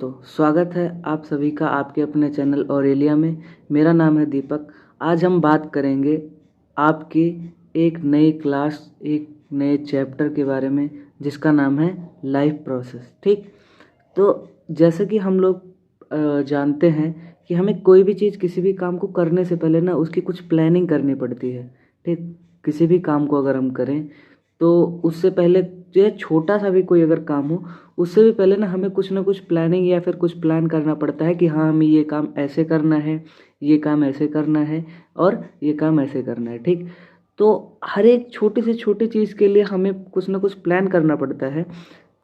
तो स्वागत है आप सभी का आपके अपने चैनल ऑरेलिया में। मेरा नाम है दीपक। आज हम बात करेंगे आपकी एक नई क्लास, एक नए चैप्टर के बारे में जिसका नाम है लाइफ प्रोसेस। ठीक, तो जैसे कि हम लोग जानते हैं कि हमें कोई भी चीज़, किसी भी काम को करने से पहले ना उसकी कुछ प्लानिंग करनी पड़ती है। ठीक, किसी भी काम को अगर हम करें तो उससे पहले, चाहे छोटा सा भी कोई अगर काम हो, उससे भी पहले ना हमें कुछ ना कुछ प्लानिंग या फिर कुछ प्लान करना पड़ता है कि हाँ, हमें ये काम ऐसे करना है, ये काम ऐसे करना है और ये काम ऐसे करना है। ठीक, तो हर एक छोटी से छोटी चीज़ के लिए हमें कुछ ना कुछ प्लान करना पड़ता है।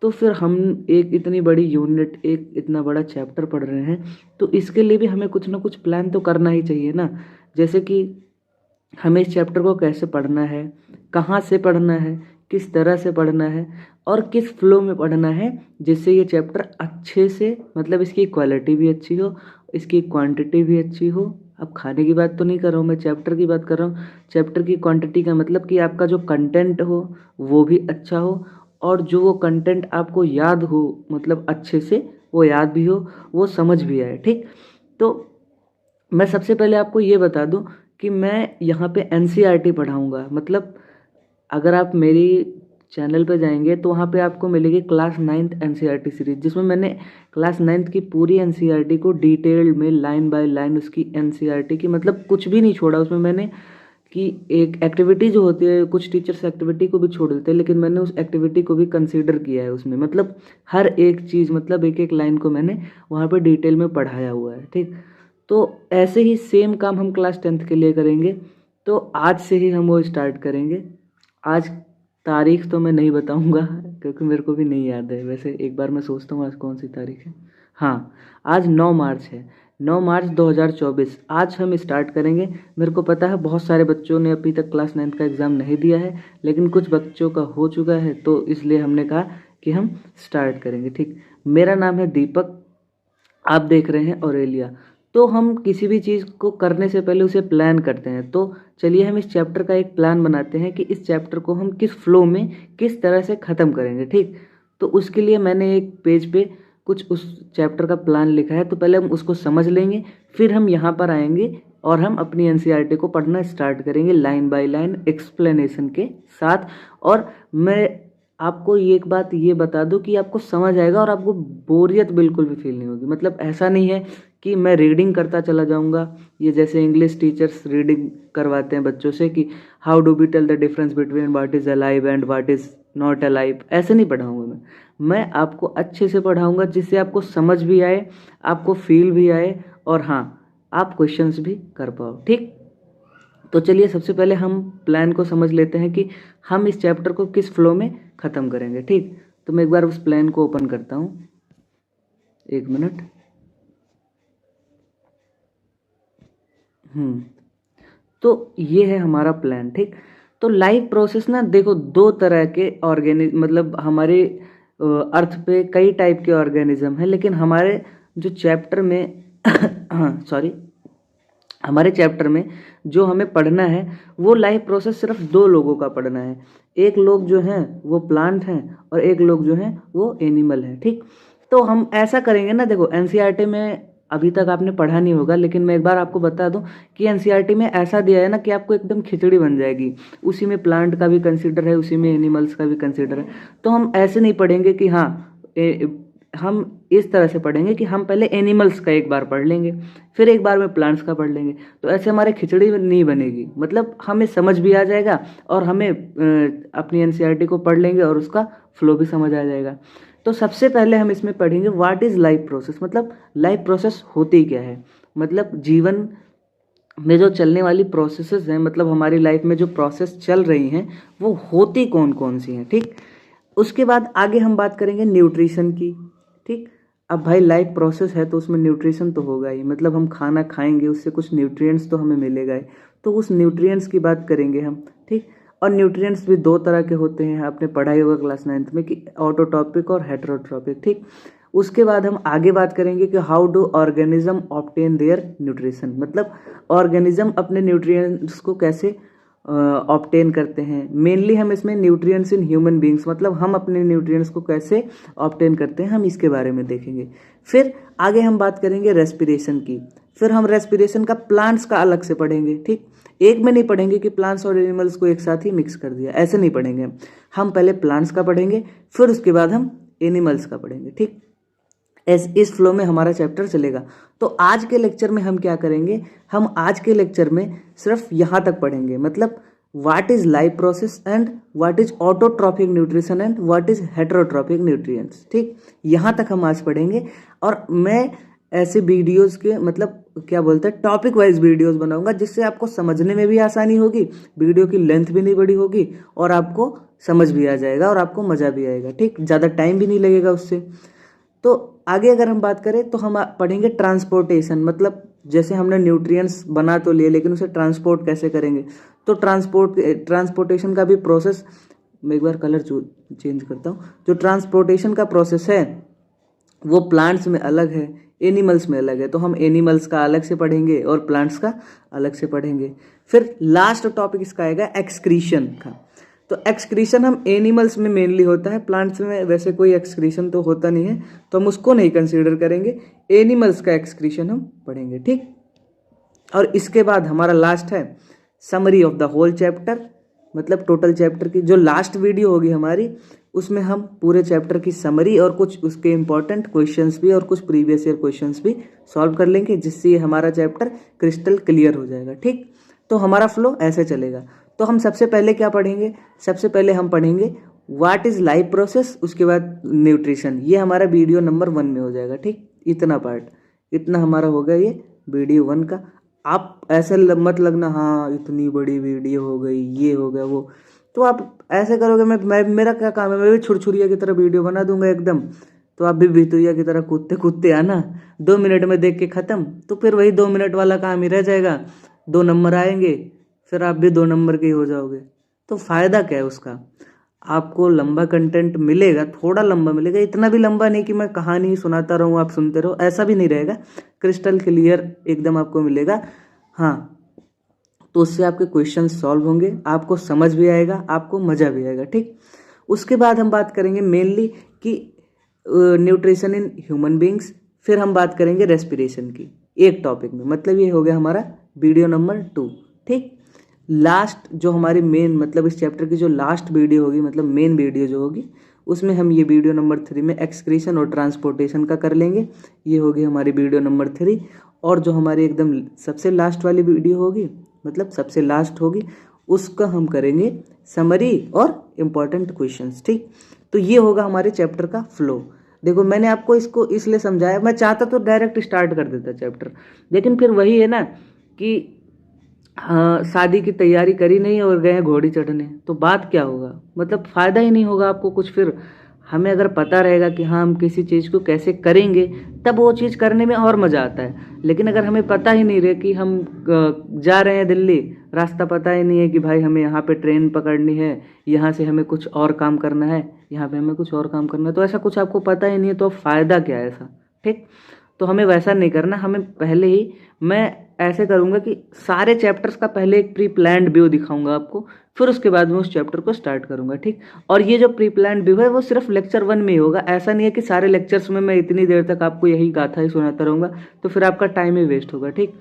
तो फिर हम एक इतनी बड़ी यूनिट, एक इतना बड़ा चैप्टर पढ़ रहे हैं, तो इसके लिए भी हमें कुछ ना कुछ प्लान तो करना ही चाहिए ना। जैसे कि हमें इस चैप्टर को कैसे पढ़ना है, कहाँ से पढ़ना है, किस तरह से पढ़ना है और किस फ्लो में पढ़ना है, जिससे ये चैप्टर अच्छे से, मतलब इसकी क्वालिटी भी अच्छी हो, इसकी क्वांटिटी भी अच्छी हो। अब खाने की बात तो नहीं कर रहा हूँ मैं, चैप्टर की बात कर रहा हूँ। चैप्टर की क्वांटिटी का मतलब कि आपका जो कंटेंट हो वो भी अच्छा हो, और जो वो कंटेंट आपको याद हो, मतलब अच्छे से वो याद भी हो, वो समझ भी आए। ठीक, तो मैं सबसे पहले आपको ये बता दूं कि मैं यहाँ पे एनसीईआरटी पढ़ाऊँगा। मतलब अगर आप मेरी चैनल पे जाएंगे तो वहाँ पे आपको मिलेगी क्लास 9th एनसीईआरटी सीरीज, जिसमें मैंने क्लास 9th की पूरी एनसीईआरटी को डिटेल्ड में लाइन बाय लाइन, उसकी एनसीईआरटी की मतलब कुछ भी नहीं छोड़ा उसमें मैंने। कि एक एक्टिविटी जो होती है, कुछ टीचर्स एक्टिविटी को भी छोड़ देते हैं, लेकिन मैंने उस एक्टिविटी को भी कंसीडर किया है उसमें। मतलब हर एक चीज़, मतलब एक एक लाइन को मैंने वहाँ पे डिटेल में पढ़ाया हुआ है। ठीक, तो ऐसे ही सेम काम हम क्लास 10th के लिए करेंगे। तो आज से ही हम वो स्टार्ट करेंगे। आज तारीख तो मैं नहीं बताऊंगा क्योंकि मेरे को भी नहीं याद है। वैसे एक बार मैं सोचता हूँ आज कौन सी तारीख है। हाँ, आज 9 मार्च है। 9 मार्च 2024 आज हम स्टार्ट करेंगे। मेरे को पता है बहुत सारे बच्चों ने अभी तक क्लास 9th का एग्ज़ाम नहीं दिया है, लेकिन कुछ बच्चों का हो चुका है, तो इसलिए हमने कहा कि हम स्टार्ट करेंगे। ठीक, मेरा नाम है दीपक, आप देख रहे हैं ऑरेलिया। तो हम किसी भी चीज़ को करने से पहले उसे प्लान करते हैं। तो चलिए हम इस चैप्टर का एक प्लान बनाते हैं कि इस चैप्टर को हम किस फ्लो में, किस तरह से ख़त्म करेंगे। ठीक, तो उसके लिए मैंने एक पेज पे कुछ उस चैप्टर का प्लान लिखा है। तो पहले हम उसको समझ लेंगे, फिर हम यहाँ पर आएंगे और हम अपनी एनसीईआरटी को पढ़ना स्टार्ट करेंगे लाइन बाय लाइन एक्सप्लेनेशन के साथ। और मैं आपको ये एक बात ये बता दूं कि आपको समझ आएगा और आपको बोरियत बिल्कुल भी फील नहीं होगी। मतलब ऐसा नहीं है कि मैं रीडिंग करता चला जाऊंगा, ये जैसे इंग्लिश टीचर्स रीडिंग करवाते हैं बच्चों से कि how do we tell the difference between what is alive and what is not alive. ऐसे नहीं पढ़ाऊंगा मैं आपको अच्छे से पढ़ाऊंगा जिससे आपको समझ भी आए, आपको फील भी आए, और हाँ, आप क्वेश्चंस भी कर पाओ। ठीक, तो चलिए सबसे पहले हम प्लान को समझ लेते हैं कि हम इस चैप्टर को किस फ्लो में ख़त्म करेंगे। ठीक, तो मैं एक बार उस प्लान को ओपन करता हूँ, एक मिनट। तो ये है हमारा प्लान। ठीक, तो लाइफ प्रोसेस ना देखो, दो तरह के ऑर्गेनिज्म, मतलब हमारे अर्थ पे कई टाइप के ऑर्गेनिज्म हैं, लेकिन हमारे जो चैप्टर में हाँ सॉरी, हमारे चैप्टर में जो हमें पढ़ना है वो लाइफ प्रोसेस सिर्फ दो लोगों का पढ़ना है। एक लोग जो हैं वो प्लांट हैं और एक लोग जो हैं वो एनिमल हैं। ठीक, तो हम ऐसा करेंगे ना, देखो एनसीईआरटी में अभी तक आपने पढ़ा नहीं होगा, लेकिन मैं एक बार आपको बता दूं कि एनसीईआरटी में ऐसा दिया है ना कि आपको एकदम खिचड़ी बन जाएगी। उसी में प्लांट का भी कंसीडर है, उसी में एनिमल्स का भी कंसीडर है। तो हम ऐसे नहीं पढ़ेंगे कि हाँ, हम इस तरह से पढ़ेंगे कि हम पहले एनिमल्स का एक बार पढ़ लेंगे, फिर एक बार में प्लांट्स का पढ़ लेंगे। तो ऐसे हमारे खिचड़ी नहीं बनेगी, मतलब हमें समझ भी आ जाएगा और हमें अपनी एनसीईआरटी को पढ़ लेंगे और उसका फ्लो भी समझ आ जाएगा। तो सबसे पहले हम इसमें पढ़ेंगे व्हाट इज़ लाइफ प्रोसेस। मतलब लाइफ प्रोसेस होती क्या है, मतलब जीवन में जो चलने वाली प्रोसेसेस हैं, मतलब हमारी लाइफ में जो प्रोसेस चल रही हैं वो होती कौन कौन सी हैं। ठीक, उसके बाद आगे हम बात करेंगे न्यूट्रिशन की। ठीक, अब भाई लाइफ प्रोसेस है तो उसमें न्यूट्रिशन तो होगा ही, मतलब हम खाना खाएंगे उससे कुछ न्यूट्रिएंट्स तो हमें मिलेगा ही, तो उस न्यूट्रिएंट्स की बात करेंगे हम। ठीक, और न्यूट्रिएंट्स भी दो तरह के होते हैं, आपने पढ़ाई होगा क्लास 9th में कि ऑटोट्रॉपिक और हेटेरोट्रॉपिक। ठीक, उसके बाद हम आगे बात करेंगे कि how do organism obtain their nutrition, मतलब ऑर्गेनिज्म अपने न्यूट्रिएंट्स को कैसे ऑब्टेन करते हैं। मेनली हम इसमें न्यूट्रिएंट्स इन ह्यूमन बींग्स, मतलब हम अपने न्यूट्रिएंट्स को कैसे ऑब्टेन करते हैं, हम इसके बारे में देखेंगे। फिर आगे हम बात करेंगे रेस्पिरेशन की। फिर हम रेस्पिरेशन का प्लांट्स का अलग से पढ़ेंगे। ठीक, एक में नहीं पढ़ेंगे कि प्लांट्स और एनिमल्स को एक साथ ही मिक्स कर दिया, ऐसे नहीं पढ़ेंगे। हम पहले प्लांट्स का पढ़ेंगे, फिर उसके बाद हम एनिमल्स का पढ़ेंगे। ठीक, इस फ्लो में हमारा चैप्टर चलेगा। तो आज के लेक्चर में हम क्या करेंगे, हम आज के लेक्चर में सिर्फ यहाँ तक पढ़ेंगे, मतलब what is life process and what is autotrophic nutrition and what is heterotrophic nutrients. ठीक, यहाँ तक हम आज पढ़ेंगे। और मैं ऐसे वीडियोस के मतलब क्या बोलते हैं, टॉपिक वाइज वीडियोस बनाऊंगा, जिससे आपको समझने में भी आसानी होगी, वीडियो की लेंथ भी नहीं बड़ी होगी, और आपको समझ भी आ जाएगा और आपको मज़ा भी आएगा। ठीक, ज़्यादा टाइम भी नहीं लगेगा उससे। तो आगे अगर हम बात करें तो हम पढ़ेंगे ट्रांसपोर्टेशन, मतलब जैसे हमने न्यूट्रिएंट्स बना तो लिए, लेकिन उसे ट्रांसपोर्ट कैसे करेंगे। तो ट्रांसपोर्टेशन का भी प्रोसेस, मैं एक बार कलर चेंज करता हूँ। जो ट्रांसपोर्टेशन का प्रोसेस है वो प्लांट्स में अलग है, एनिमल्स में अलग है। तो हम एनिमल्स का अलग से पढ़ेंगे और प्लांट्स का अलग से पढ़ेंगे। फिर लास्ट टॉपिक इसका आएगा एक्सक्रीशन का। तो एक्सक्रीशन हम एनिमल्स में मेनली होता है, प्लांट्स में वैसे कोई एक्सक्रीशन तो होता नहीं है, तो हम उसको नहीं कंसीडर करेंगे। एनिमल्स का एक्सक्रीशन हम पढ़ेंगे। ठीक, और इसके बाद हमारा लास्ट है summary of the whole chapter, मतलब टोटल चैप्टर की जो लास्ट वीडियो होगी हमारी, उसमें हम पूरे चैप्टर की समरी और कुछ उसके इंपॉर्टेंट क्वेश्चंस भी और कुछ प्रीवियस ईयर क्वेश्चंस भी सॉल्व कर लेंगे, जिससे ये हमारा चैप्टर क्रिस्टल क्लियर हो जाएगा। ठीक, तो हमारा फ्लो ऐसे चलेगा। तो हम सबसे पहले क्या पढ़ेंगे, सबसे पहले हम पढ़ेंगे व्हाट इज लाइफ प्रोसेस, उसके बाद न्यूट्रिशन। ये हमारा वीडियो नंबर 1 में हो जाएगा। ठीक, इतना पार्ट, इतना हमारा हो गया ये वीडियो 1 का। आप ऐसे मत लगना हाँ इतनी बड़ी वीडियो हो गई, ये हो गया वो, तो आप ऐसे करोगे मैं मेरा क्या काम है, मैं भी छुरछुरिया की तरह वीडियो बना दूंगा एकदम, तो आप भी भितुरिया की तरह कूदते कूदते आना, 2 मिनट में देख के ख़त्म, तो फिर वही 2 मिनट वाला काम ही रह जाएगा, 2 नंबर आएंगे, फिर आप भी 2 नंबर के ही हो जाओगे। तो फ़ायदा क्या है उसका, आपको लंबा कंटेंट मिलेगा, थोड़ा लंबा मिलेगा, इतना भी लंबा नहीं कि मैं कहानी ही सुनाता रहूँ आप सुनते रहो, ऐसा भी नहीं रहेगा, क्रिस्टल क्लियर एकदम आपको मिलेगा। हाँ, तो उससे आपके क्वेश्चन सॉल्व होंगे, आपको समझ भी आएगा, आपको मज़ा भी आएगा। ठीक, उसके बाद हम बात करेंगे मेनली कि न्यूट्रिशन इन ह्यूमन बींग्स, फिर हम बात करेंगे रेस्पिरेशन की एक टॉपिक में, मतलब ये हो गया हमारा वीडियो नंबर 2। ठीक, लास्ट जो हमारी मेन मतलब इस चैप्टर की जो लास्ट वीडियो होगी, मतलब मेन वीडियो जो होगी, उसमें हम ये वीडियो नंबर 3 में एक्सक्रीशन और ट्रांसपोर्टेशन का कर लेंगे। ये होगी हमारी वीडियो नंबर 3। और जो हमारी एकदम सबसे लास्ट वाली वीडियो होगी, मतलब सबसे लास्ट होगी, उसका हम करेंगे समरी और इम्पॉर्टेंट क्वेश्चंस। ठीक, तो ये होगा हमारे चैप्टर का फ्लो। देखो मैंने आपको इसको इसलिए समझाया, मैं चाहता तो डायरेक्ट स्टार्ट कर देता चैप्टर, लेकिन फिर वही है ना कि हाँ, शादी की तैयारी करी नहीं और गए घोड़ी चढ़ने, तो बात क्या होगा, मतलब फ़ायदा ही नहीं होगा आपको कुछ। फिर हमें अगर पता रहेगा कि हाँ हम किसी चीज़ को कैसे करेंगे, तब वो चीज़ करने में और मज़ा आता है। लेकिन अगर हमें पता ही नहीं रहे कि हम जा रहे हैं दिल्ली, रास्ता पता ही नहीं है कि भाई हमें यहाँ पे ट्रेन पकड़नी है, यहाँ से हमें कुछ और काम करना है, यहाँ पे हमें कुछ और काम करना है, तो ऐसा कुछ आपको पता ही नहीं है, तो फ़ायदा क्या है ऐसा। ठीक, तो हमें वैसा नहीं करना, हमें पहले ही मैं ऐसे करूँगा कि सारे चैप्टर्स का पहले एक प्री प्लान्ड व्यू दिखाऊंगा आपको, फिर उसके बाद मैं उस चैप्टर को स्टार्ट करूँगा। ठीक, और ये जो प्री प्लान्ड व्यू है वो सिर्फ लेक्चर 1 में ही होगा, ऐसा नहीं है कि सारे लेक्चर्स में मैं इतनी देर तक आपको यही गाथा ही सुनाता रहूँगा, तो फिर आपका टाइम ही वेस्ट होगा। ठीक,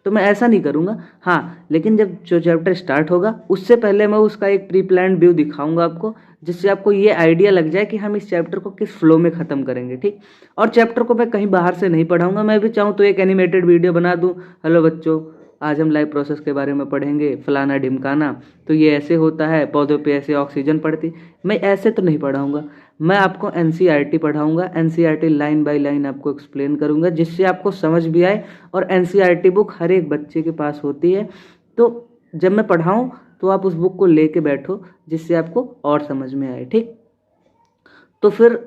तो मैं ऐसा नहीं करूँगा। हाँ, लेकिन जब जो चैप्टर स्टार्ट होगा उससे पहले मैं उसका एक प्री प्लान्ड व्यू दिखाऊंगा आपको, जिससे आपको ये आइडिया लग जाए कि हम इस चैप्टर को किस फ्लो में ख़त्म करेंगे। ठीक, और चैप्टर को मैं कहीं बाहर से नहीं पढ़ाऊंगा, मैं भी चाहूँ तो एक एनिमेटेड वीडियो बना दूँ, हेलो बच्चों आज हम लाइफ प्रोसेस के बारे में पढ़ेंगे, फलाना ढिमकाना, तो ये ऐसे होता है, पौधों पे ऐसे ऑक्सीजन पड़ती, मैं ऐसे तो नहीं पढ़ाऊंगा। मैं आपको एनसीईआरटी पढ़ाऊंगा, एनसीईआरटी लाइन बाय लाइन आपको एक्सप्लेन करूंगा, जिससे आपको समझ भी आए। और एनसीईआरटी बुक हर एक बच्चे के पास होती है, तो जब मैं पढ़ाऊँ तो आप उस बुक को लेके बैठो, जिससे आपको और समझ में आए। ठीक, तो फिर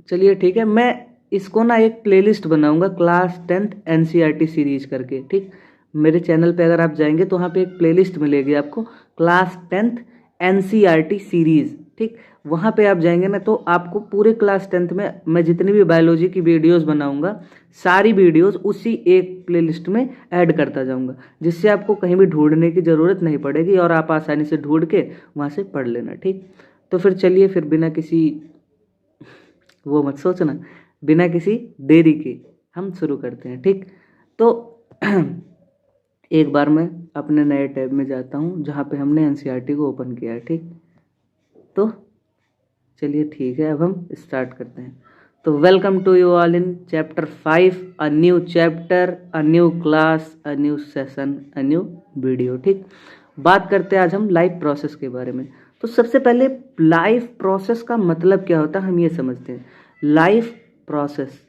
चलिए ठीक है, मैं इसको ना एक प्लेलिस्ट बनाऊंगा क्लास 10th एनसीईआरटी सीरीज करके। ठीक, मेरे चैनल पे अगर आप जाएंगे तो वहाँ पे एक प्लेलिस्ट मिलेगी आपको, क्लास 10th एनसीईआरटी सीरीज़, ठीक। वहाँ पे आप जाएंगे ना तो आपको पूरे क्लास 10th में मैं जितनी भी बायोलॉजी की वीडियोस बनाऊंगा सारी वीडियोस उसी एक प्लेलिस्ट में ऐड करता जाऊंगा, जिससे आपको कहीं भी ढूंढने की ज़रूरत नहीं पड़ेगी और आप आसानी से ढूंढ के वहाँ से पढ़ लेना। ठीक, तो फिर चलिए, फिर बिना किसी वो मत सोचना, बिना किसी देरी के हम शुरू करते हैं। ठीक, तो एक बार मैं अपने नए टैब में जाता हूँ जहाँ पे हमने एनसीईआरटी को ओपन किया है। ठीक, तो चलिए ठीक है, अब हम स्टार्ट करते हैं। तो welcome to you all in chapter 5, a new chapter, a new class, a new session, a new video. ठीक, बात करते हैं आज हम लाइफ प्रोसेस के बारे में। तो सबसे पहले लाइफ प्रोसेस का मतलब क्या होता है हम ये समझते हैं। लाइफ प्रोसेस,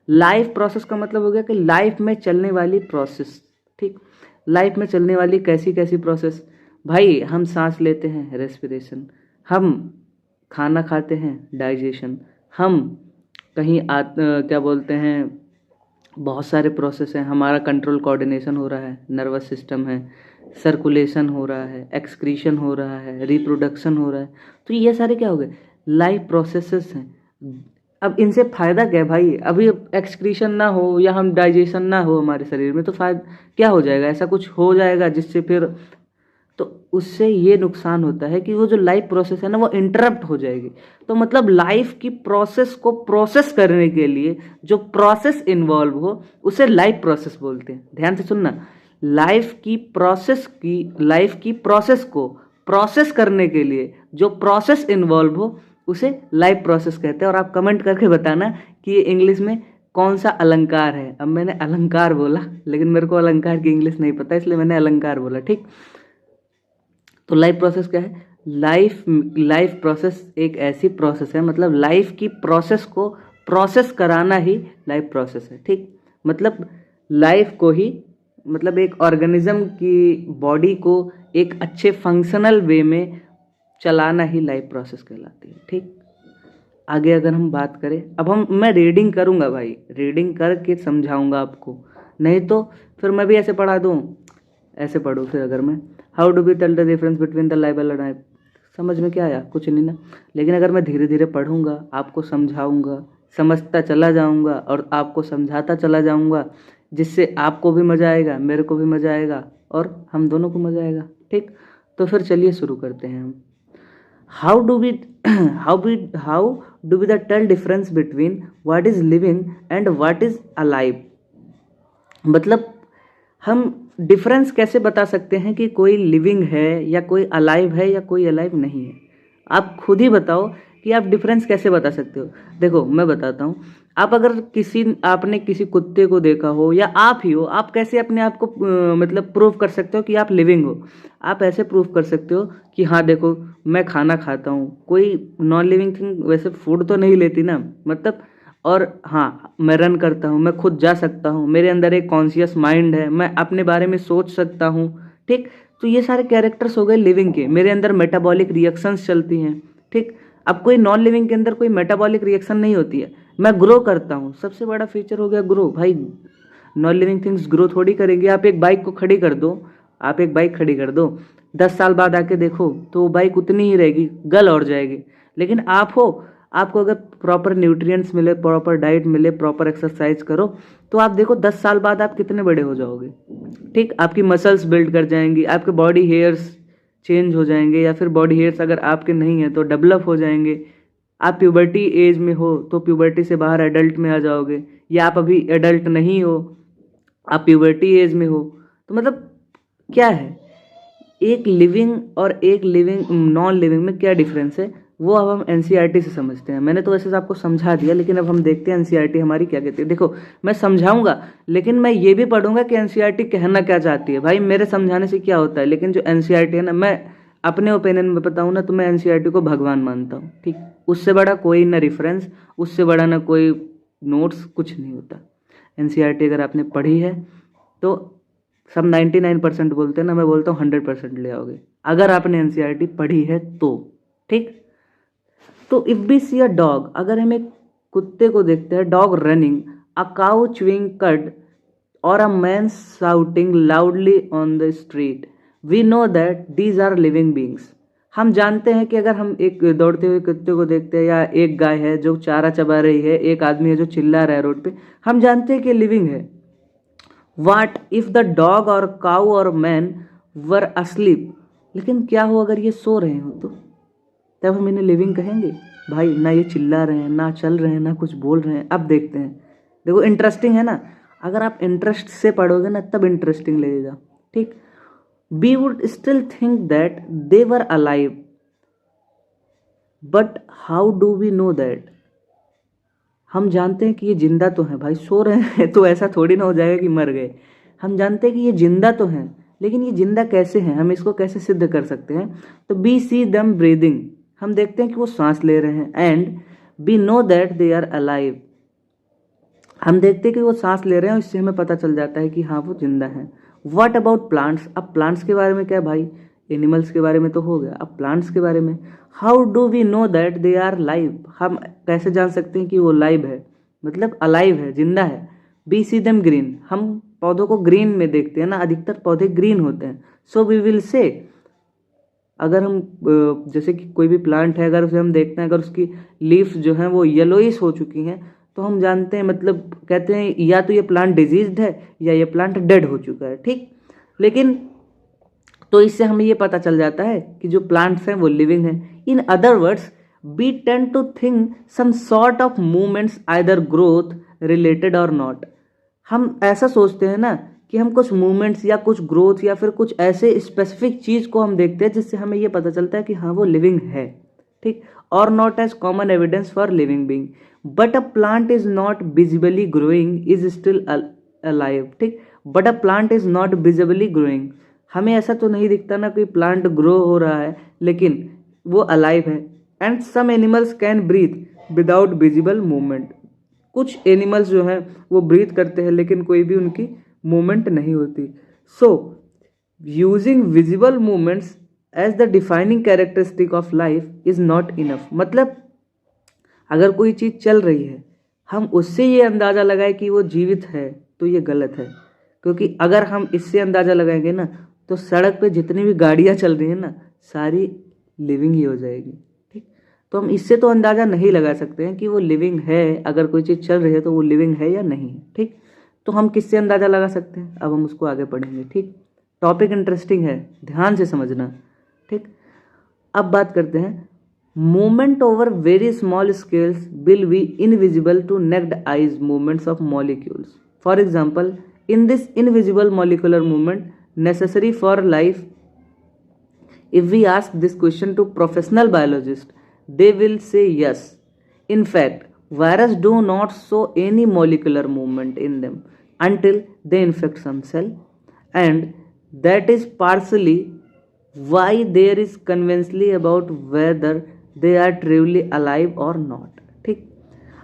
लाइफ प्रोसेस का मतलब हो गया कि लाइफ में चलने वाली प्रोसेस। ठीक, लाइफ में चलने वाली कैसी कैसी प्रोसेस? भाई, हम सांस लेते हैं, रेस्पिरेशन, हम खाना खाते हैं, डाइजेशन, हम कहीं क्या बोलते हैं, बहुत सारे प्रोसेस हैं। हमारा कंट्रोल कोऑर्डिनेशन हो रहा है, नर्वस सिस्टम है, सर्कुलेशन हो रहा है, एक्सक्रीशन हो रहा है, रिप्रोडक्शन हो रहा है। तो ये सारे क्या हो गए? लाइफ प्रोसेसेस हैं। अब इनसे फ़ायदा क्या है भाई? अभी एक्सक्रीशन ना हो या हम डाइजेशन ना हो हमारे शरीर में तो फायदा क्या हो जाएगा? ऐसा कुछ हो जाएगा जिससे फिर तो उससे ये नुकसान होता है कि वो जो लाइफ प्रोसेस है ना वो इंटरप्ट हो जाएगी। तो मतलब लाइफ की प्रोसेस को प्रोसेस करने के लिए जो प्रोसेस इन्वॉल्व हो उसे लाइफ प्रोसेस बोलते हैं। ध्यान से सुनना, लाइफ की प्रोसेस को प्रोसेस करने के लिए जो प्रोसेस इन्वॉल्व हो उसे लाइफ प्रोसेस कहते हैं। और आप कमेंट करके बताना कि ये इंग्लिश में कौन सा अलंकार है। अब मैंने अलंकार बोला, लेकिन मेरे को अलंकार की इंग्लिश नहीं पता, इसलिए मैंने अलंकार बोला। ठीक, तो लाइफ प्रोसेस क्या है? लाइफ प्रोसेस एक ऐसी प्रोसेस है, मतलब लाइफ की प्रोसेस को प्रोसेस कराना ही लाइफ प्रोसेस है। ठीक, मतलब लाइफ को ही, मतलब एक ऑर्गेनिज्म की बॉडी को एक अच्छे फंक्शनल वे में चलाना ही लाइफ प्रोसेस कहलाती है। ठीक, आगे अगर हम बात करें, अब मैं रीडिंग करूँगा भाई, रीडिंग करके समझाऊंगा आपको, नहीं तो फिर मैं भी ऐसे पढ़ा दूँ, ऐसे पढ़ूँ फिर अगर मैं how do we tell the difference between the life and life, समझ में क्या आया? कुछ नहीं ना। लेकिन अगर मैं धीरे धीरे पढ़ूंगा, आपको समझाऊंगा, समझता चला जाऊंगा और आपको समझाता चला जाऊंगा, जिससे आपको भी मज़ा आएगा, मेरे को भी मज़ा आएगा और हम दोनों को मज़ा आएगा। ठीक, तो फिर चलिए शुरू करते हैं हम। How do we how do we the tell difference between what is living and what is alive, मतलब हम डिफरेंस कैसे बता सकते हैं कि कोई लिविंग है या कोई अलाइव है या कोई अलाइव नहीं है? आप खुद ही बताओ कि आप डिफरेंस कैसे बता सकते हो। देखो मैं बताता हूँ, आप अगर आपने किसी कुत्ते को देखा हो या आप ही हो, आप कैसे अपने आप को मतलब प्रूव कर सकते हो कि आप लिविंग हो? आप ऐसे प्रूव कर सकते हो कि हाँ देखो मैं खाना खाता हूँ। कोई नॉन लिविंग थिंग वैसे फूड तो नहीं लेती ना, मतलब, और हाँ मैं रन करता हूँ, मैं खुद जा सकता हूँ, मेरे अंदर एक कॉन्शियस माइंड है, मैं अपने बारे में सोच सकता हूँ। ठीक, तो ये सारे कैरेक्टर्स हो गए लिविंग के। मेरे अंदर मेटाबॉलिक रिएक्शंस चलती हैं। ठीक, अब कोई नॉन लिविंग के अंदर कोई मेटाबॉलिक रिएक्शन नहीं होती है। मैं ग्रो करता हूँ, सबसे बड़ा फीचर हो गया ग्रो। भाई नॉन लिविंग थिंग्स ग्रो थोड़ी करेंगे। आप एक बाइक को खड़ी कर दो, आप एक बाइक खड़ी कर दो, 10 साल बाद आके देखो तो वो बाइक उतनी ही रहेगी, गल और जाएगी। लेकिन आप हो, आपको अगर प्रॉपर न्यूट्रिएंट्स मिले, प्रॉपर डाइट मिले, प्रॉपर एक्सरसाइज करो, तो आप देखो 10 साल बाद आप कितने बड़े हो जाओगे। ठीक, आपकी मसल्स बिल्ड कर जाएंगी, आपके बॉडी हेयर्स चेंज हो जाएंगे, या फिर बॉडी हेयर्स अगर आपके नहीं है तो डेवलप हो जाएंगे। आप प्यूबर्टी एज में हो तो प्यूबर्टी से बाहर एडल्ट में आ जाओगे, या आप अभी एडल्ट नहीं हो, आप प्यूबर्टी एज में हो। तो मतलब क्या है, एक लिविंग और एक लिविंग नॉन लिविंग में क्या डिफरेंस है वो अब हम एनसीईआरटी से समझते हैं। मैंने तो वैसे आपको समझा दिया, लेकिन अब हम देखते हैं एनसीईआरटी हमारी क्या कहती है। देखो मैं समझाऊंगा, लेकिन मैं ये भी पढ़ूंगा कि एनसीईआरटी कहना क्या चाहती है। भाई मेरे समझाने से क्या होता है, लेकिन जो एनसीईआरटी है ना, मैं अपने ओपिनियन में बताऊँ ना तो मैं एनसीईआरटी को भगवान मानता हूँ। ठीक, उससे बड़ा कोई ना रेफरेंस, उससे बड़ा ना कोई नोट्स, कुछ नहीं होता। एनसीईआरटी अगर आपने पढ़ी है तो सब 99% बोलते हैं ना, मैं बोलता हूँ 100% ले आओगे अगर आपने एनसीईआरटी पढ़ी है तो। ठीक, तो if we see a dog, अगर हम एक कुत्ते को देखते हैं, dog running, a cow chewing cud और a man shouting loudly on the street, we know that these are living beings. हम जानते हैं कि अगर हम एक दौड़ते हुए कुत्ते को देखते हैं या एक गाय है जो चारा चबा रही है, एक आदमी है जो चिल्ला रहा है रोड पे, हम जानते हैं कि लिविंग है। वाट इफ द डॉग और काउ और मैन वर अस्लीप, लेकिन क्या हो अगर ये सो रहे हो, तो तब हम इन्हें लिविंग कहेंगे? भाई ना ये चिल्ला रहे हैं, ना चल रहे हैं, ना कुछ बोल रहे हैं। अब देखते हैं, देखो इंटरेस्टिंग है ना, अगर आप इंटरेस्ट से पढ़ोगे ना तब इंटरेस्टिंग लगेगा। ठीक, we would still think that they were alive, but how do we know that? हम जानते हैं कि ये जिंदा तो हैं, भाई सो रहे हैं तो ऐसा थोड़ी ना हो जाएगा कि मर गए। हम जानते हैं कि ये जिंदा तो हैं, लेकिन ये जिंदा कैसे हैं, हम इसको कैसे सिद्ध कर सकते हैं? तो वी सी दम ब्रीदिंग, हम देखते हैं कि वो सांस ले रहे हैं। And we know that they are alive, हम देखते हैं कि वो सांस ले रहे हैं और इससे हमें पता चल जाता है कि हाँ वो जिंदा हैं। What about plants? अब प्लांट्स के बारे में क्या भाई, एनिमल्स के बारे में तो हो गया, अब प्लांट्स के बारे में, how do we know that they are live? हम कैसे जान सकते हैं कि वो लाइव है, मतलब अलाइव है, जिंदा है। बी सी देम ग्रीन, हम पौधों को ग्रीन में देखते हैं ना, अधिकतर पौधे ग्रीन होते हैं। सो वी विल से, अगर हम जैसे कि कोई भी प्लांट है, अगर उसे हम देखते हैं, अगर उसकी लीव्स जो हैं वो येलोइश हो चुकी हैं, तो हम जानते हैं, मतलब कहते हैं या तो ये प्लांट डिजीज्ड है या ये प्लांट डेड हो चुका है। ठीक, लेकिन तो इससे हमें ये पता चल जाता है कि जो प्लांट्स हैं वो लिविंग हैं। In other words we tend to think some sort of movements either growth related और नॉट, हम ऐसा सोचते हैं ना कि हम कुछ मूवमेंट्स या कुछ ग्रोथ या फिर कुछ ऐसे स्पेसिफिक चीज़ को हम देखते हैं जिससे हमें ये पता चलता है कि हाँ वो लिविंग है। ठीक, और not as common evidence for living being, but a plant is not visibly growing is still alive. ठीक, but a plant is not visibly growing, हमें ऐसा तो नहीं दिखता ना कोई प्लांट ग्रो हो रहा है, लेकिन वो अलाइव है। And some animals can breathe without visible movement, कुछ एनिमल्स जो हैं वो ब्रीथ करते हैं लेकिन कोई भी उनकी मूवमेंट नहीं होती। So using visible movements as the defining characteristic of life is not enough, मतलब अगर कोई चीज़ चल रही है हम उससे ये अंदाज़ा लगाए कि वो जीवित है तो ये गलत है, क्योंकि अगर हम इससे अंदाज़ा लगाएंगे ना तो सड़क पे जितनी भी गाड़ियाँ चल रही हैं ना सारी लिविंग ही हो जाएगी। ठीक, तो हम इससे तो अंदाज़ा नहीं लगा सकते हैं कि वो लिविंग है, अगर कोई चीज़ चल रही है तो वो लिविंग है या नहीं। ठीक, तो हम किससे अंदाज़ा लगा सकते हैं, अब हम उसको आगे पढ़ेंगे। ठीक, टॉपिक इंटरेस्टिंग है, ध्यान से समझना। ठीक, अब बात करते हैं, movement over very small scales will be invisible to naked eyes movements of molecules. For example, in this invisible molecular movement necessary for life, if we ask this question to professional biologists they will say yes. In fact, virus do not show any molecular movement in them until they infect some cell, and that is partially why there is controversy about whether they are truly alive or not. ठीक,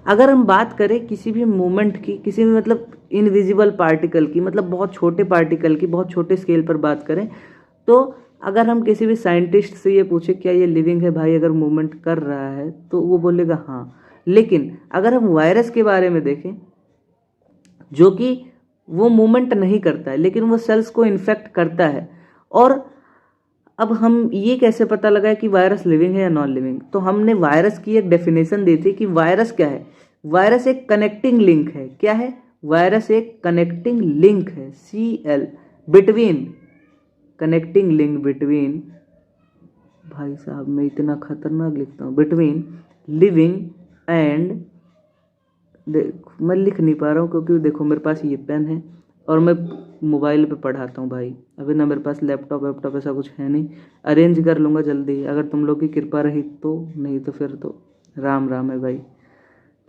अगर हम बात करें किसी भी movement की, किसी भी मतलब इनविजिबल पार्टिकल की, मतलब बहुत छोटे पार्टिकल की, बहुत छोटे स्केल पर बात करें, तो अगर हम किसी भी साइंटिस्ट से ये पूछे क्या ये लिविंग है भाई, अगर मूवमेंट कर रहा है, तो वो बोलेगा हाँ। लेकिन अगर हम वायरस के बारे में देखें जो कि वो मूवमेंट नहीं करता है लेकिन वो सेल्स को इन्फेक्ट करता है, और अब हम ये कैसे पता लगाए कि वायरस लिविंग है या नॉन लिविंग? तो हमने वायरस की एक डेफिनेशन दी थी कि वायरस क्या है, वायरस एक कनेक्टिंग लिंक है। क्या है? वायरस एक कनेक्टिंग लिंक है, CL, between, connecting link between, भाई साहब मैं इतना खतरनाक लिखता हूँ, बिटवीन लिविंग एंड, देखो मैं लिख नहीं पा रहा हूँ क्योंकि देखो मेरे पास ये पेन है और मैं मोबाइल पे पढ़ाता हूँ भाई, अभी ना मेरे पास लैपटॉप वैपटॉप ऐसा कुछ है नहीं, अरेंज कर लूँगा जल्दी अगर तुम लोग की कृपा रही तो, नहीं तो फिर तो राम राम है भाई।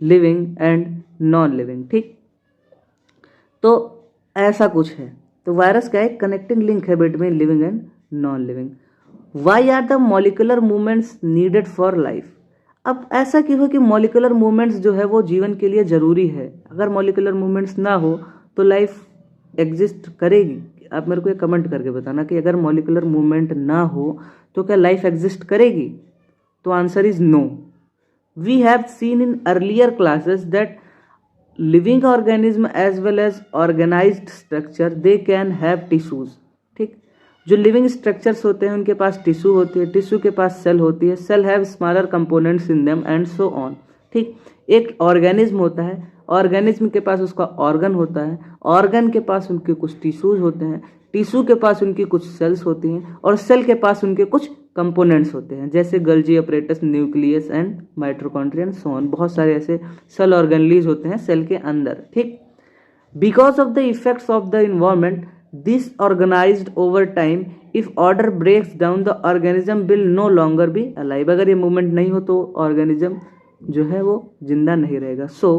लिविंग एंड नॉन लिविंग, ठीक, तो ऐसा कुछ है। तो वायरस का एक कनेक्टिंग लिंक है between living and non living. Why are the molecular movements needed for life? अब ऐसा क्यों है कि मॉलिकुलर मूवमेंट्स जो है वो जीवन के लिए ज़रूरी है? अगर मॉलिकुलर मूवमेंट्स ना हो तो लाइफ एग्जिस्ट करेगी? आप मेरे को एक कमेंट करके बताना कि अगर मॉलिकुलर मूवमेंट ना हो तो क्या लाइफ एग्जिस्ट करेगी? तो answer is no. We have seen in earlier classes that living organism as well as organized structure they can have tissues, ठीक, जो लिविंग स्ट्रक्चर्स होते हैं उनके पास टिश्यू होती है, टिश्यू के पास सेल होती है, cell have smaller components in them and so on. ठीक, एक ऑर्गेनिज्म होता है, ऑर्गेनिज्म के पास उसका ऑर्गन होता है, ऑर्गन के पास उनके कुछ टिश्यूज होते हैं, टिश्यू के पास उनकी कुछ सेल्स होती हैं और सेल के पास उनके कुछ कंपोनेंट्स होते हैं, जैसे गल्जी apparatus, nucleus and mitochondria and so on. बहुत सारे ऐसे सेल ऑर्गेनलीज होते हैं सेल के अंदर। ठीक, because of the effects of the environment disorganized over time, if order breaks down the organism will no longer be alive। अगर ये मूवमेंट नहीं हो तो ऑर्गेनिज्म जो है वो जिंदा नहीं रहेगा। So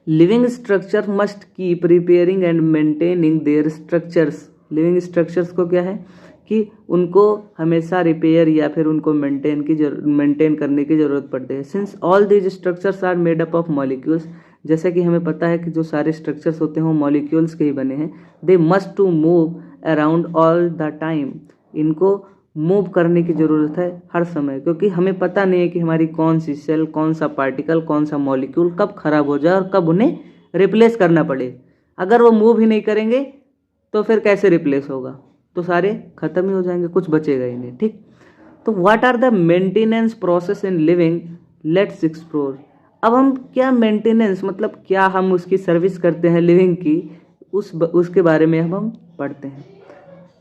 living structure must keep repairing and maintaining their structures. Living structures को क्या है कि उनको हमेशा रिपेयर या फिर उनको मेंटेन करने की जरूरत पड़ती है। Since all these structures are made up of molecules, जैसे कि हमें पता है कि जो सारे स्ट्रक्चर्स होते हैं वो मॉलिक्यूल्स के ही बने हैं। They must to move around all the time, इनको मूव करने की ज़रूरत है हर समय, क्योंकि हमें पता नहीं है कि हमारी कौन सी सेल, कौन सा पार्टिकल, कौन सा मॉलिक्यूल कब खराब हो जाए और कब उन्हें रिप्लेस करना पड़े। अगर वो मूव ही नहीं करेंगे तो फिर कैसे रिप्लेस होगा, तो सारे खत्म ही हो जाएंगे, कुछ बचेगा ही नहीं। ठीक, तो what are the maintenance process in living, let's explore. अब हम क्या मेंटेनेंस मतलब क्या हम उसकी सर्विस करते हैं लिविंग की, उसके बारे में हम पढ़ते हैं।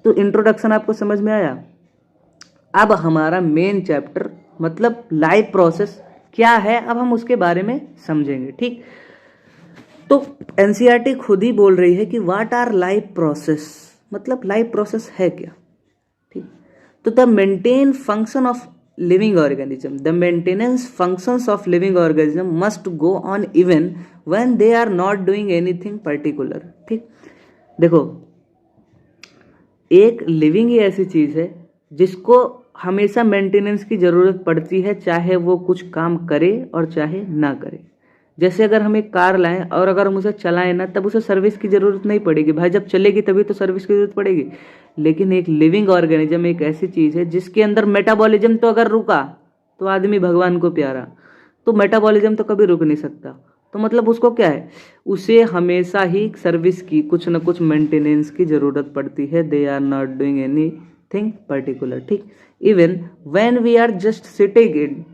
तो इंट्रोडक्शन आपको समझ में आया। अब हमारा मेन चैप्टर मतलब लाइफ प्रोसेस क्या है, अब हम उसके बारे में समझेंगे। ठीक, तो एनसीईआरटी खुद ही बोल रही है कि व्हाट आर लाइफ प्रोसेस, मतलब लाइफ प्रोसेस है क्या। ठीक, तो the maintain function of living organism, the maintenance functions of living organism must go on even when they are not doing anything particular। ठीक, देखो एक लिविंग ही ऐसी चीज है जिसको हमेशा मेंटेनेंस की जरूरत पड़ती है, चाहे वो कुछ काम करे और चाहे ना करे। जैसे अगर हम एक कार लाएं और अगर हम उसे चलाएं ना, तब उसे सर्विस की जरूरत नहीं पड़ेगी भाई, जब चलेगी तभी तो सर्विस की जरूरत पड़ेगी। लेकिन एक लिविंग ऑर्गेनिज्म एक ऐसी चीज है जिसके अंदर मेटाबॉलिज्म तो अगर रुका तो आदमी भगवान को प्यारा, तो मेटाबॉलिज्म तो कभी रुक नहीं सकता। तो मतलब उसको क्या है, उसे हमेशा ही सर्विस की, कुछ ना कुछ मेंटेनेंस की जरूरत पड़ती है। They are not doing anything particular. ठीक, even when we are just sitting in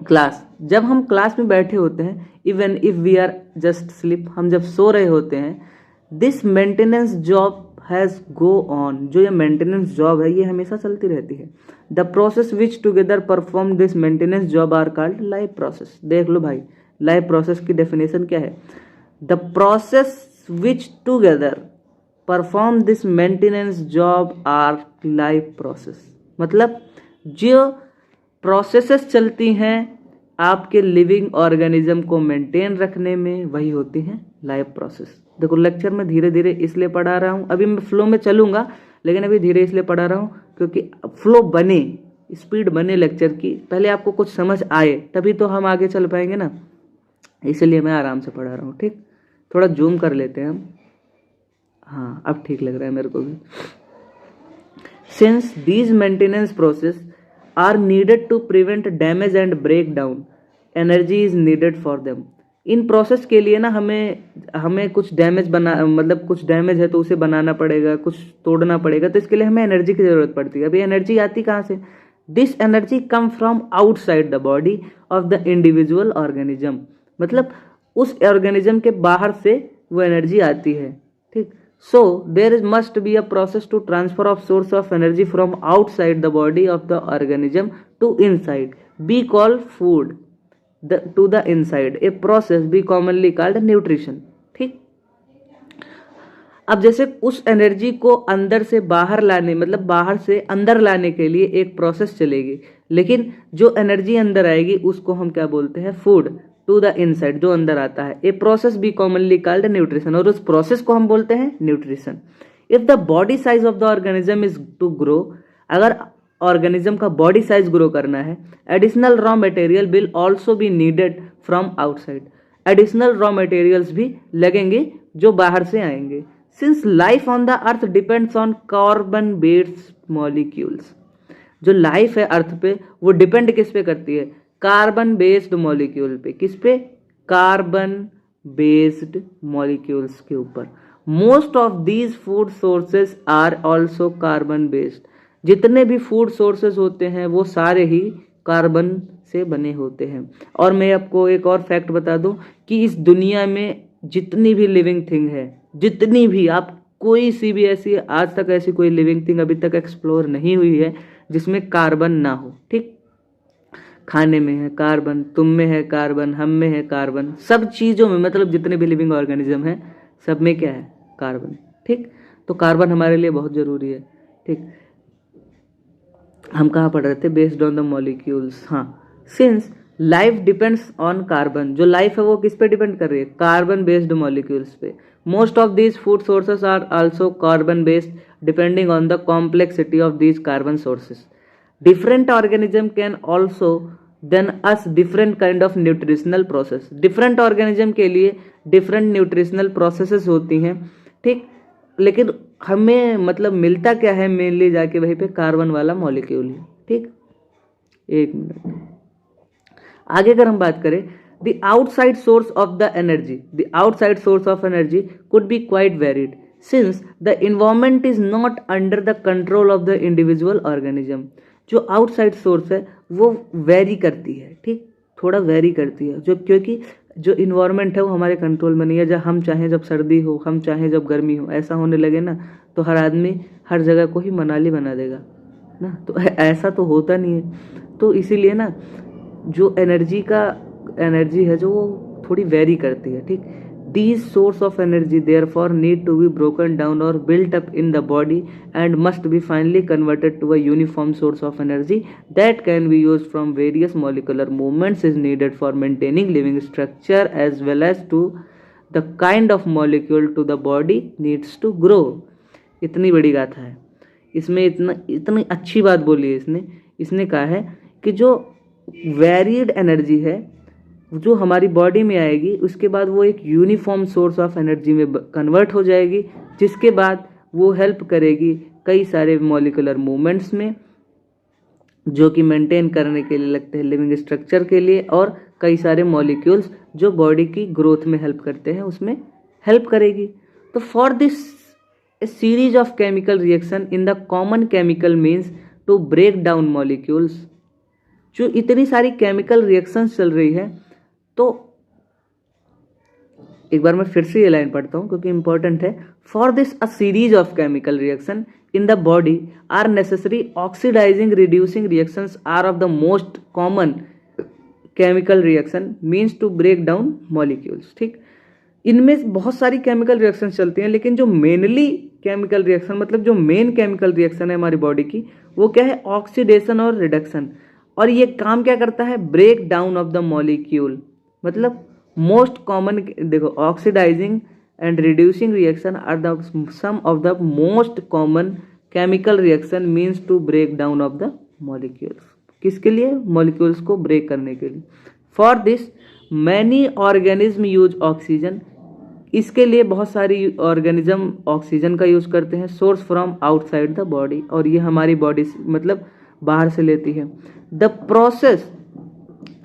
class, जब हम क्लास में बैठे होते हैं, even if we are just sleep, हम जब सो रहे होते हैं, this maintenance job has go on, जो ये मेंटेनेंस जॉब है ये हमेशा चलती रहती है। The process which together perform this maintenance job are called life process. देख लो भाई, लाइफ प्रोसेस की डेफिनेशन क्या है, the process which together perform this maintenance job are life process. मतलब जो प्रोसेसेस चलती हैं आपके लिविंग ऑर्गेनिज्म को मेंटेन रखने में, वही होती हैं लाइफ प्रोसेस। देखो लेक्चर में धीरे धीरे इसलिए पढ़ा रहा हूँ, अभी मैं फ्लो में चलूंगा लेकिन अभी धीरे इसलिए पढ़ा रहा हूँ क्योंकि फ्लो बने, स्पीड बने लेक्चर की, पहले आपको कुछ समझ आए तभी तो हम आगे चल पाएंगे ना, इसलिए मैं आराम से पढ़ा रहा हूँ। ठीक, थोड़ा जूम कर लेते हैं हम। हाँ, अब ठीक लग रहा है मेरे को भी। Since these maintenance process are needed to prevent damage and breakdown, energy is needed for them। In process के लिए ना हमें कुछ डैमेज मतलब कुछ डैमेज है तो उसे बनाना पड़ेगा, कुछ तोड़ना पड़ेगा, तो इसके लिए हमें एनर्जी की जरूरत पड़ती है। अभी एनर्जी आती कहाँ से, this energy come from outside the body of the individual organism, मतलब उस ऑर्गेनिज्म के बाहर से वो एनर्जी आती है। ठीक, so there must be a process to transfer of source of energy from outside the body of the organism to inside, be called food, to the inside, a process be commonly called nutrition। ठीक, अब जैसे उस energy को अंदर से बाहर लाने, मतलब बाहर से अंदर लाने के लिए एक प्रोसेस चलेगी, लेकिन जो एनर्जी अंदर आएगी उसको हम क्या बोलते हैं, फूड, टू द इनसाइड, जो अंदर आता है, a process be commonly called nutrition, और उस प्रोसेस को हम बोलते हैं nutrition. If the body size of the organism is to grow, अगर ऑर्गेनिज्म का बॉडी साइज ग्रो करना है, additional raw material will also be needed from outside, additional raw materials भी लगेंगे जो बाहर से आएंगे। Since life on the earth depends on carbon based molecules, जो लाइफ है अर्थ पे वो डिपेंड किस पे करती है, कार्बन बेस्ड मॉलिक्यूल पे। किस पे, कार्बन बेस्ड मॉलिक्यूल्स के ऊपर। Most of these food sources are also carbon based. जितने भी फूड सोर्सेज होते हैं वो सारे ही कार्बन से बने होते हैं। और मैं आपको एक और फैक्ट बता दूं कि इस दुनिया में जितनी भी लिविंग थिंग है, जितनी भी, आप कोई सी भी ऐसी, आज तक ऐसी कोई लिविंग थिंग अभी तक एक्सप्लोर नहीं हुई है जिसमें कार्बन ना हो। ठीक, खाने में है कार्बन, तुम में है कार्बन, हम में है कार्बन, सब चीज़ों में, मतलब जितने भी लिविंग ऑर्गेनिज्म हैं सब में क्या है, कार्बन। ठीक, तो कार्बन हमारे लिए बहुत ज़रूरी है। ठीक, हम कहाँ पढ़ रहे थे, बेस्ड ऑन द मॉलिक्यूल्स। हाँ, since life depends on carbon, जो लाइफ है वो किस पे डिपेंड कर रही है, कार्बन बेस्ड मॉलिक्यूल्स पे। Most of these food sources are also carbon based depending on the complexity of these carbon sources. Different organism can also then us different kind of nutritional process. Different organism के लिए different nutritional processes होती हैं। ठीक, लेकिन हमें मतलब मिलता क्या है, मेनली जाके वहीं पे कार्बन वाला मॉलिक्यूल है। ठीक, एक मिनट आगे अगर हम बात करें, the outside source of the energy, the outside source of energy could be quite varied since the environment is not under the control of the individual organism. जो आउटसाइड सोर्स है वो वेरी करती है। ठीक, थोड़ा वेरी करती है, जो क्योंकि जो इन्वायरमेंट है वो हमारे कंट्रोल में नहीं है। जब हम चाहें जब सर्दी हो, हम चाहें जब गर्मी हो, ऐसा होने लगे ना तो हर आदमी हर जगह को ही मनाली बना देगा ना, तो ऐसा तो होता नहीं है। तो इसीलिए ना जो एनर्जी है जो वो थोड़ी वेरी करती है। ठीक, these source of energy therefore need to be broken down और built up in the body and must be finally converted to a uniform source of energy that can be used from various molecular movements is needed for maintaining living structure as well as to the kind of molecule to the body needs to grow. इतनी बड़ी गाथा है इसमें, इतनी अच्छी बात बोली है इसने कहा है कि जो वेरिड एनर्जी है जो हमारी बॉडी में आएगी उसके बाद वो एक यूनिफॉर्म सोर्स ऑफ एनर्जी में कन्वर्ट हो जाएगी, जिसके बाद वो हेल्प करेगी कई सारे मॉलिक्यूलर मूवमेंट्स में जो कि मेंटेन करने के लिए लगते हैं लिविंग स्ट्रक्चर के लिए, और कई सारे मॉलिक्यूल्स जो बॉडी की ग्रोथ में हेल्प करते हैं उसमें हेल्प करेगी। तो for this series of chemical reaction in the common chemical means to break down molecules. जो इतनी सारी केमिकल रिएक्शंस चल रही है, तो एक बार मैं फिर से ये लाइन पढ़ता हूँ क्योंकि इंपॉर्टेंट है। For this a series of chemical reaction in the body are necessary oxidising reducing reactions are of the most common chemical reaction means to break down molecules. ठीक, इनमें बहुत सारी केमिकल रिएक्शन चलती हैं, लेकिन जो मेनली केमिकल रिएक्शन, मतलब जो मेन केमिकल रिएक्शन है हमारी बॉडी की, वो क्या है, ऑक्सीडेशन और रिडक्शन। और ये काम क्या करता है, break down of the molecule. मतलब मोस्ट कॉमन, देखो, oxidising and reducing reaction are the some of the most common chemical reaction means to break down of the molecules. किसके लिए, मॉलिक्यूल्स को ब्रेक करने के लिए। For this many organism use oxygen, इसके लिए बहुत सारी ऑर्गेनिज्म ऑक्सीजन का यूज करते हैं। Source from outside the body, और ये हमारी बॉडी मतलब बाहर से लेती है। The process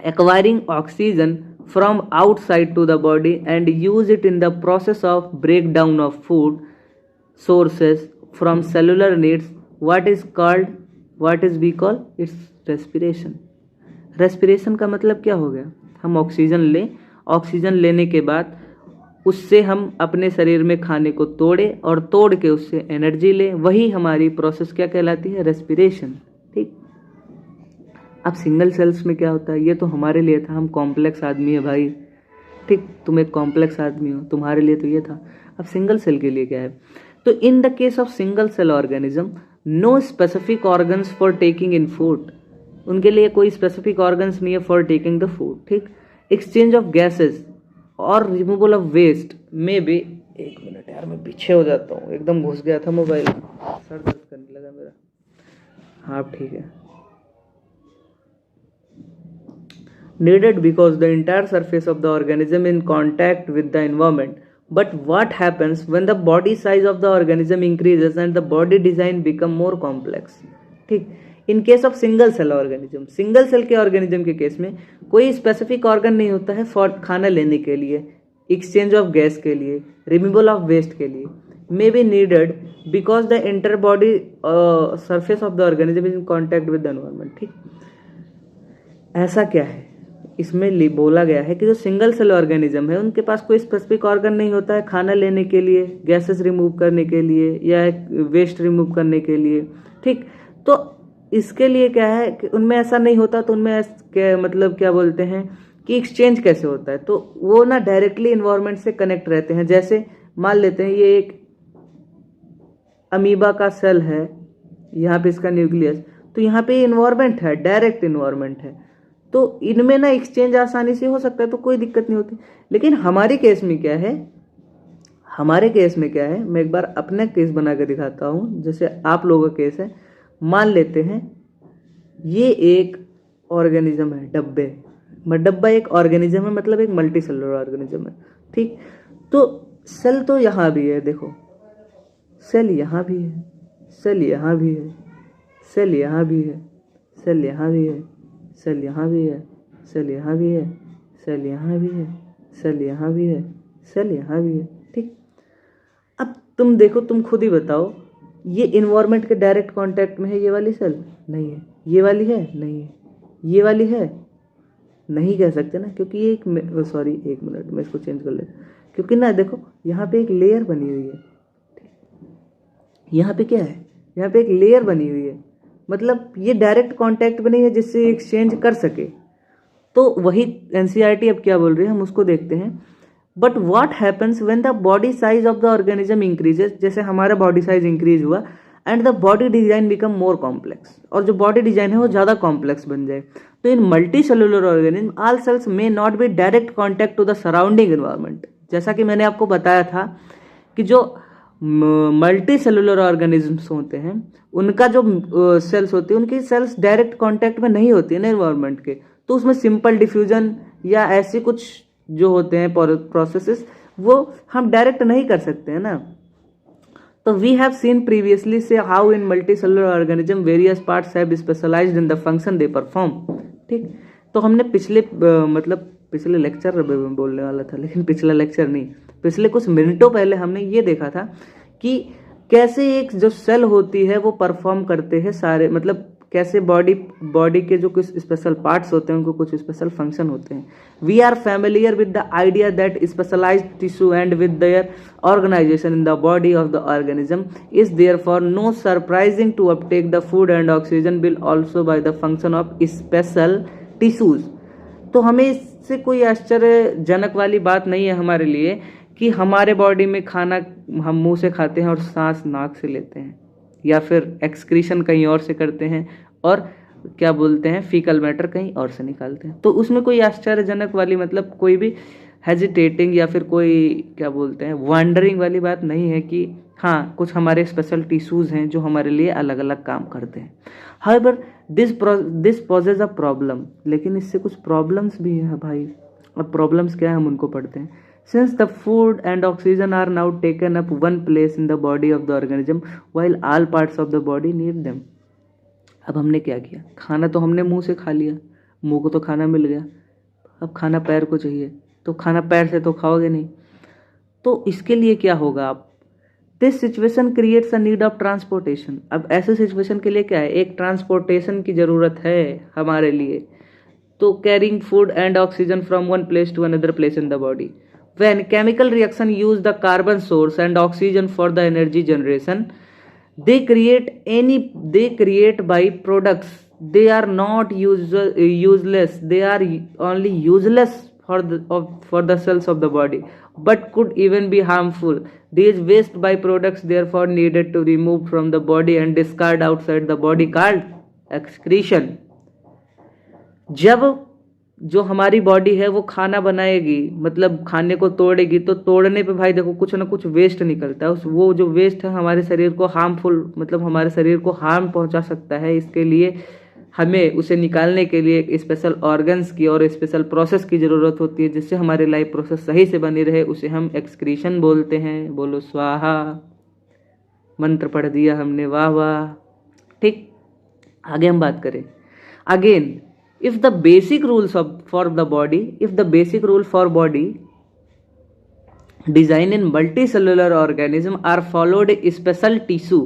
acquiring oxygen from outside to the body and use it in the process of breakdown of food sources from cellular needs, what is we call its respiration। respiration का मतलब क्या हो गया, हम ऑक्सीजन लें, oxygen लेने के बाद उससे हम अपने शरीर में खाने को तोड़े और तोड़ के उससे एनर्जी लें, वही हमारी प्रोसेस क्या कहलाती है, रेस्पिरेशन। ठीक, अब सिंगल सेल्स में क्या होता है, ये तो हमारे लिए था, हम कॉम्प्लेक्स आदमी है भाई। ठीक, तुम एक कॉम्प्लेक्स आदमी हो, तुम्हारे लिए तो ये था। अब सिंगल सेल के लिए क्या है, तो in the case of single cell organism no specific organs for taking in food, उनके लिए कोई स्पेसिफिक ऑर्गन्स नहीं है फॉर टेकिंग द फूड। ठीक, एक्सचेंज ऑफ गैसेज और रिमूवल ऑफ वेस्ट में भी, एक मिनट यार मैं पीछे हो जाता हूँ, एकदम घुस गया था मोबाइल, सर दर्द करने लगा मेरा। हाँ ठीक है, needed because the entire surface of the organism in contact with the environment. But what happens when the body size of the organism increases and the body design become more complex? ठीक, in case of single cell organism, single cell के organism के case में कोई specific organ नहीं होता है for खाना लेने के लिए। एक्सचेंज ऑफ गैस के लिए, रिमूवल ऑफ वेस्ट के लिए, may be needed because the inter body surface of the organism is in contact with the environment. ठीक, ऐसा क्या है इसमें बोला गया है कि जो सिंगल सेल ऑर्गेनिज्म है उनके पास कोई स्पेसिफिक ऑर्गन नहीं होता है खाना लेने के लिए, गैसेस रिमूव करने के लिए या वेस्ट रिमूव करने के लिए। ठीक, तो इसके लिए क्या है कि उनमें ऐसा नहीं होता, तो उनमें मतलब क्या बोलते हैं कि एक्सचेंज कैसे होता है, तो वो ना डायरेक्टली इन्वायरमेंट से कनेक्ट रहते हैं। जैसे मान लेते हैं ये एक अमीबा का सेल है, यहाँ पे इसका न्यूक्लियस, तो यहाँ पे इन्वायरमेंट है, डायरेक्ट इन्वायरमेंट है, तो इनमें ना एक्सचेंज आसानी से हो सकता है, तो कोई दिक्कत नहीं होती। लेकिन हमारे केस में क्या है, मैं एक बार अपना केस बना के दिखाता हूँ। जैसे आप लोगों का केस है, मान लेते हैं ये एक ऑर्गेनिज्म है, डब्बा एक ऑर्गेनिज्म है, मतलब एक मल्टी सेलुलर ऑर्गेनिज्म है। ठीक, तो सेल तो यहाँ भी है, देखो सेल यहाँ भी है, सेल यहाँ भी है, सेल यहाँ भी है, सेल यहाँ भी है, सेल यहाँ भी है, सेल यहाँ भी है, सेल यहाँ भी है, सेल यहाँ भी है, सेल यहाँ भी है। ठीक, अब तुम देखो, तुम खुद ही बताओ, ये इन्वायरमेंट के डायरेक्ट कांटेक्ट में है ये वाली सेल? नहीं है। ये वाली है? नहीं है। ये वाली है? नहीं कह सकते ना, क्योंकि ये एक मिनट मैं इसको चेंज कर लेता, क्योंकि ना देखो यहाँ पे एक लेयर बनी हुई है। यहाँ पे क्या है, यहाँ पे एक लेयर बनी हुई है, मतलब ये डायरेक्ट कांटेक्ट में नहीं है जिससे एक्सचेंज कर सके। तो वही एनसीईआरटी अब क्या बोल रही है, हम उसको देखते हैं। But what happens when the body size of the organism increases, जैसे हमारा बॉडी साइज इंक्रीज हुआ and the body design become more complex, और जो बॉडी डिजाइन है वो ज़्यादा कॉम्प्लेक्स बन जाए, तो in multicellular organism all cells may not be direct contact to the surrounding environment. जैसा कि मैंने आपको बताया था कि जो मल्टी सेलुलर ऑर्गेनिजम्स होते हैं उनका जो सेल्स होती है, उनकी सेल्स डायरेक्ट कांटेक्ट में नहीं होती है ना एनवायरनमेंट के, तो उसमें सिंपल डिफ्यूजन या ऐसे कुछ जो होते हैं प्रोसेसेस वो हम डायरेक्ट नहीं कर सकते हैं ना। तो वी हैव सीन प्रीवियसली से how in multicellular organism various parts have specialised in the function they perform. ठीक, तो हमने पिछले लेक्चर बोलने वाला था, लेकिन पिछला लेक्चर नहीं, पिछले कुछ मिनटों पहले हमने ये देखा था कि कैसे एक जो सेल होती है वो परफॉर्म करते हैं सारे, मतलब कैसे बॉडी के जो कुछ स्पेशल पार्ट्स होते हैं उनको कुछ स्पेशल फंक्शन होते हैं। We are familiar with the idea that specialised tissue and with their organisation in the body of the organism is therefore no surprising to uptake the food and oxygen will also by the function of special tissues. तो हमें इससे कोई आश्चर्यजनक वाली बात नहीं है हमारे लिए कि हमारे बॉडी में खाना हम मुंह से खाते हैं और सांस नाक से लेते हैं, या फिर एक्सक्रीशन कहीं और से करते हैं और क्या बोलते हैं फीकल मैटर कहीं और से निकालते हैं। तो उसमें कोई आश्चर्यजनक वाली मतलब कोई भी हेजिटेटिंग या फिर कोई क्या बोलते हैं वंडरिंग वाली बात नहीं है कि हाँ कुछ हमारे स्पेशल टिश्यूज़ हैं जो हमारे लिए अलग अलग काम करते हैं। However this poses a problem, लेकिन इससे कुछ प्रॉब्लम्स भी है भाई। अब प्रॉब्लम्स क्या है हम उनको पढ़ते हैं। Since the food and oxygen are now taken up one place in the body of the organism while all parts of the body need them। अब हमने क्या किया, खाना तो हमने मुंह से खा लिया, मुंह को तो खाना मिल गया, अब खाना पैर को चाहिए, तो खाना पैर से तो खाओगे नहीं, तो इसके लिए क्या होगा आप, this situation creates a need of transportation. अब ऐसे सिचुएशन के लिए क्या है, एक ट्रांसपोर्टेशन की ज़रूरत है हमारे लिए, तो carrying food and oxygen from one place to another place in the body. When chemical reaction use the carbon source and oxygen for the energy generation, they create byproducts. They are not useless. They are only useless for the cells of the body, but could even be harmful. These waste byproducts therefore needed to remove from the body and discard outside the body called excretion। जब जो हमारी body है वो खाना बनाएगी, मतलब खाने को तोड़ेगी, तो तोड़ने पे भाई देखो कुछ ना कुछ वेस्ट निकलता है। वो जो वेस्ट है हमारे शरीर को हार्मफुल, मतलब हमारे शरीर को हार्म पहुंचा सकता है। इसके लिए हमें उसे निकालने के लिए एक स्पेशल ऑर्गन्स की और स्पेशल प्रोसेस की ज़रूरत होती है, जिससे हमारी लाइफ प्रोसेस सही से बनी रहे। उसे हम एक्सक्रीशन बोलते हैं। बोलो स्वाहा, मंत्र पढ़ दिया हमने, वाह वाह। ठीक, आगे हम बात करें। Again if the basic rule for body design in multicellular organism are followed special tissue.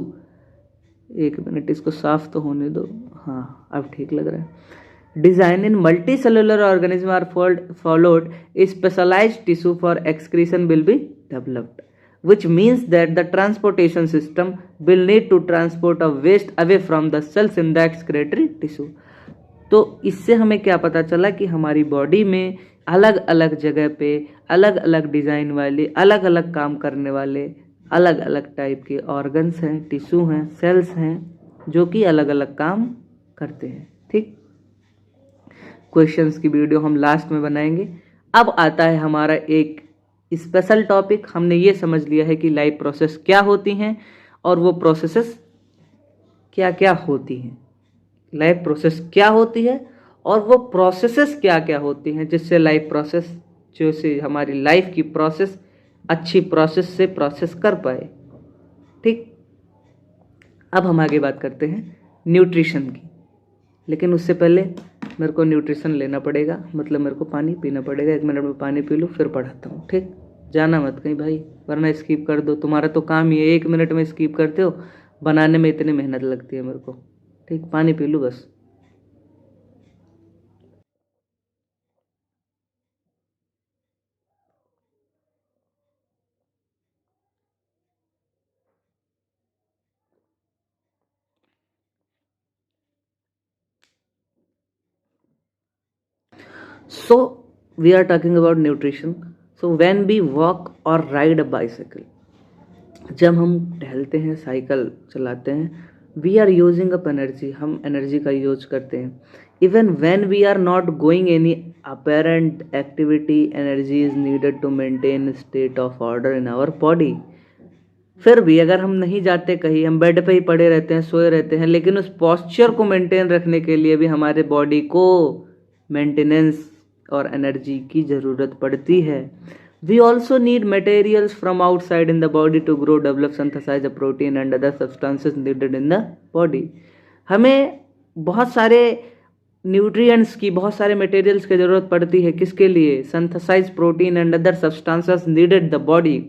एक मिनट, इसको साफ तो होने दो। हाँ, अब ठीक लग रहा है। Design in multicellular organism are followed specialised tissue for excretion will be developed, which means that the transportation system will need to transport a waste away from the cells in the excretory tissue। तो इससे हमें क्या पता चला कि हमारी body में अलग अलग जगह पे अलग अलग डिज़ाइन वाले, अलग अलग काम करने वाले, अलग अलग टाइप के ऑर्गन्स हैं, टिश्यू हैं, सेल्स हैं, जो कि अलग अलग काम करते हैं। ठीक, क्वेश्चंस की वीडियो हम लास्ट में बनाएंगे। अब आता है हमारा एक स्पेशल टॉपिक। हमने ये समझ लिया है कि लाइफ प्रोसेस क्या होती हैं और वो प्रोसेसेस क्या क्या होती हैं। लाइफ प्रोसेस क्या होती है और वो प्रोसेसेस क्या क्या होती हैं, जिससे लाइफ प्रोसेस, जो से हमारी लाइफ की प्रोसेस अच्छी प्रोसेस से प्रोसेस कर पाए। ठीक, अब हम आगे बात करते हैं न्यूट्रिशन की। लेकिन उससे पहले मेरे को न्यूट्रिशन लेना पड़ेगा, मतलब मेरे को पानी पीना पड़ेगा। 1 मिनट में पानी पी लूँ फिर पढ़ाता हूँ। ठीक, जाना मत कहीं भाई, वरना स्किप कर दो। तुम्हारा तो काम ही है 1 मिनट में स्किप करते हो, बनाने में इतनी मेहनत लगती है मेरे को। ठीक, पानी पी लूँ बस। So we are talking about nutrition. So when we walk or ride a bicycle, जब हम टहलते हैं, साइकिल चलाते हैं, we are using up energy, हम एनर्जी का यूज करते हैं। Even when we are not going any apparent activity, energy is needed to maintain state of order in our body. फिर भी अगर हम नहीं जाते कहीं, हम बेड पे ही पड़े रहते हैं, सोए रहते हैं, लेकिन उस पॉस्चर को मेंटेन रखने के लिए भी हमारे बॉडी को मेंटेनेंस और एनर्जी की ज़रूरत पड़ती है। We also need materials from outside in the body to grow, develop, synthesise a protein and other substances needed in the body. हमें बहुत सारे न्यूट्रिएंट्स की, बहुत सारे मटेरियल्स की ज़रूरत पड़ती है। किसके लिए? Synthesise protein and other substances needed the body.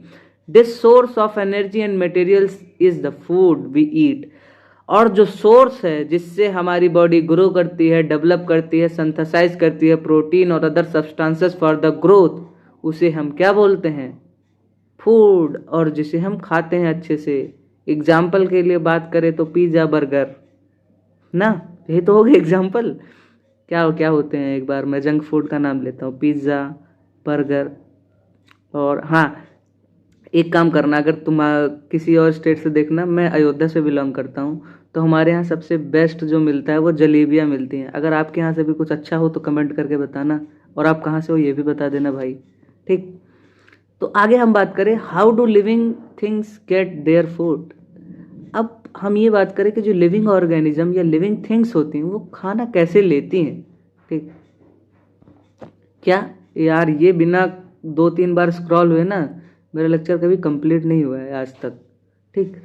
This source of energy and materials is the food we eat. और जो सोर्स है जिससे हमारी बॉडी ग्रो करती है, डेवलप करती है, सिंथेसाइज करती है प्रोटीन और other substances for the growth, उसे हम क्या बोलते हैं? फूड। और जिसे हम खाते हैं अच्छे से, एग्जाम्पल के लिए बात करें तो पिज़्ज़ा, बर्गर ना, यही तो हो गए एग्जाम्पल। क्या क्या होते हैं, एक बार मैं जंक फूड का नाम लेता हूँ, पिज़्ज़ा, बर्गर। और हाँ, एक काम करना, अगर तुम किसी और स्टेट से देखना, मैं अयोध्या से बिलोंग करता हूँ, तो हमारे यहाँ सबसे बेस्ट जो मिलता है वो जलेबियाँ मिलती हैं। अगर आपके यहाँ से भी कुछ अच्छा हो तो कमेंट करके बताना, और आप कहाँ से हो ये भी बता देना भाई। ठीक, तो आगे हम बात करें how do living things get their food. अब हम ये बात करें कि जो लिविंग ऑर्गेनिज्म या लिविंग थिंग्स होती हैं वो खाना कैसे लेती हैं। ठीक, क्या यार, ये बिना 2-3 बार स्क्रॉल हुए ना मेरा लेक्चर कभी कंप्लीट नहीं हुआ है आज तक। ठीक,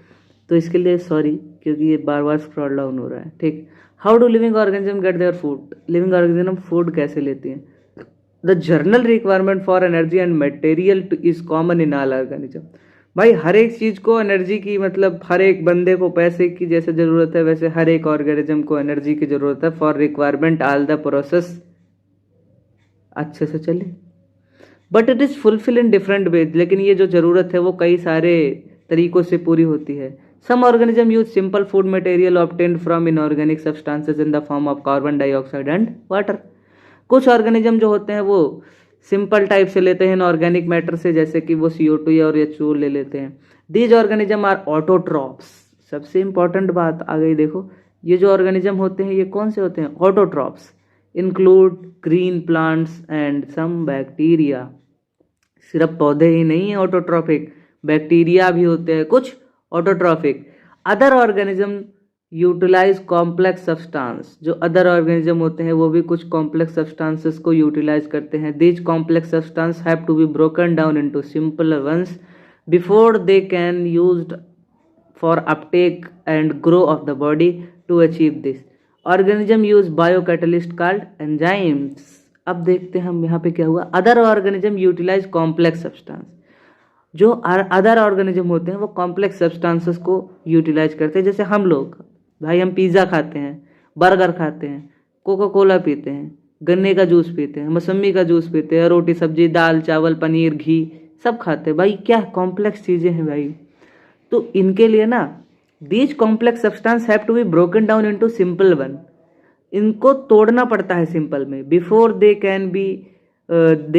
तो इसके लिए सॉरी, क्योंकि ये बार बार स्क्रॉल डाउन हो रहा है। ठीक, how do living organism gate their food. Living organism food कैसे लेती हैं? The journal requirement for energy and material is common in all organism. भाई हर एक चीज़ को एनर्जी की, मतलब हर एक बंदे को पैसे की जैसे ज़रूरत है, वैसे हर एक ऑर्गेनिज्म को एनर्जी की ज़रूरत है for requirement all the process अच्छे से चले। But it is fulfil in different ways. लेकिन ये जो ज़रूरत है वो कई सारे तरीकों से पूरी होती है। Some organism use simple food material obtained from inorganic substances in the form of carbon dioxide and water. कुछ ऑर्गेनिज्म जो होते हैं वो सिंपल टाइप से लेते हैं इनऑर्गेनिक मैटर से, जैसे कि वो CO2 और H2O ले लेते हैं। These organism are autotrophs. सबसे इंपॉर्टेंट बात आ गई, देखो ये जो ऑर्गेनिज्म होते हैं ये कौन से होते हैं? Autotrophs. Include green plants and some bacteria. सिर्फ पौधे ही नहीं है ऑटोट्रॉफिक, बैक्टीरिया भी होते हैं कुछ autotrophic. Other organism utilise complex substance. जो अदर ऑर्गेनिज्म होते हैं वो भी कुछ कॉम्प्लेक्स सब्सटेंसेस को यूटिलाइज करते हैं। These complex substance have to be broken down into simpler ones before they can used for uptake and grow of the body. To achieve this organism use biocatalyst called enzymes. अब देखते हैं हम यहाँ पे क्या हुआ। Other organism utilise complex substance. जो other organism होते हैं वो कॉम्प्लेक्स सब्सटेंसेस को यूटिलाइज करते हैं। जैसे हम लोग भाई, हम पिज़्ज़ा खाते हैं, बर्गर खाते हैं, कोका कोला पीते हैं, गन्ने का जूस पीते हैं, मौसम्मी का जूस पीते हैं, रोटी सब्जी दाल चावल पनीर घी सब खाते हैं भाई। क्या कॉम्प्लेक्स चीज़ें हैं भाई। तो इनके लिए ना these complex substance have to be broken down into simple one. इनको तोड़ना पड़ता है सिंपल में, before they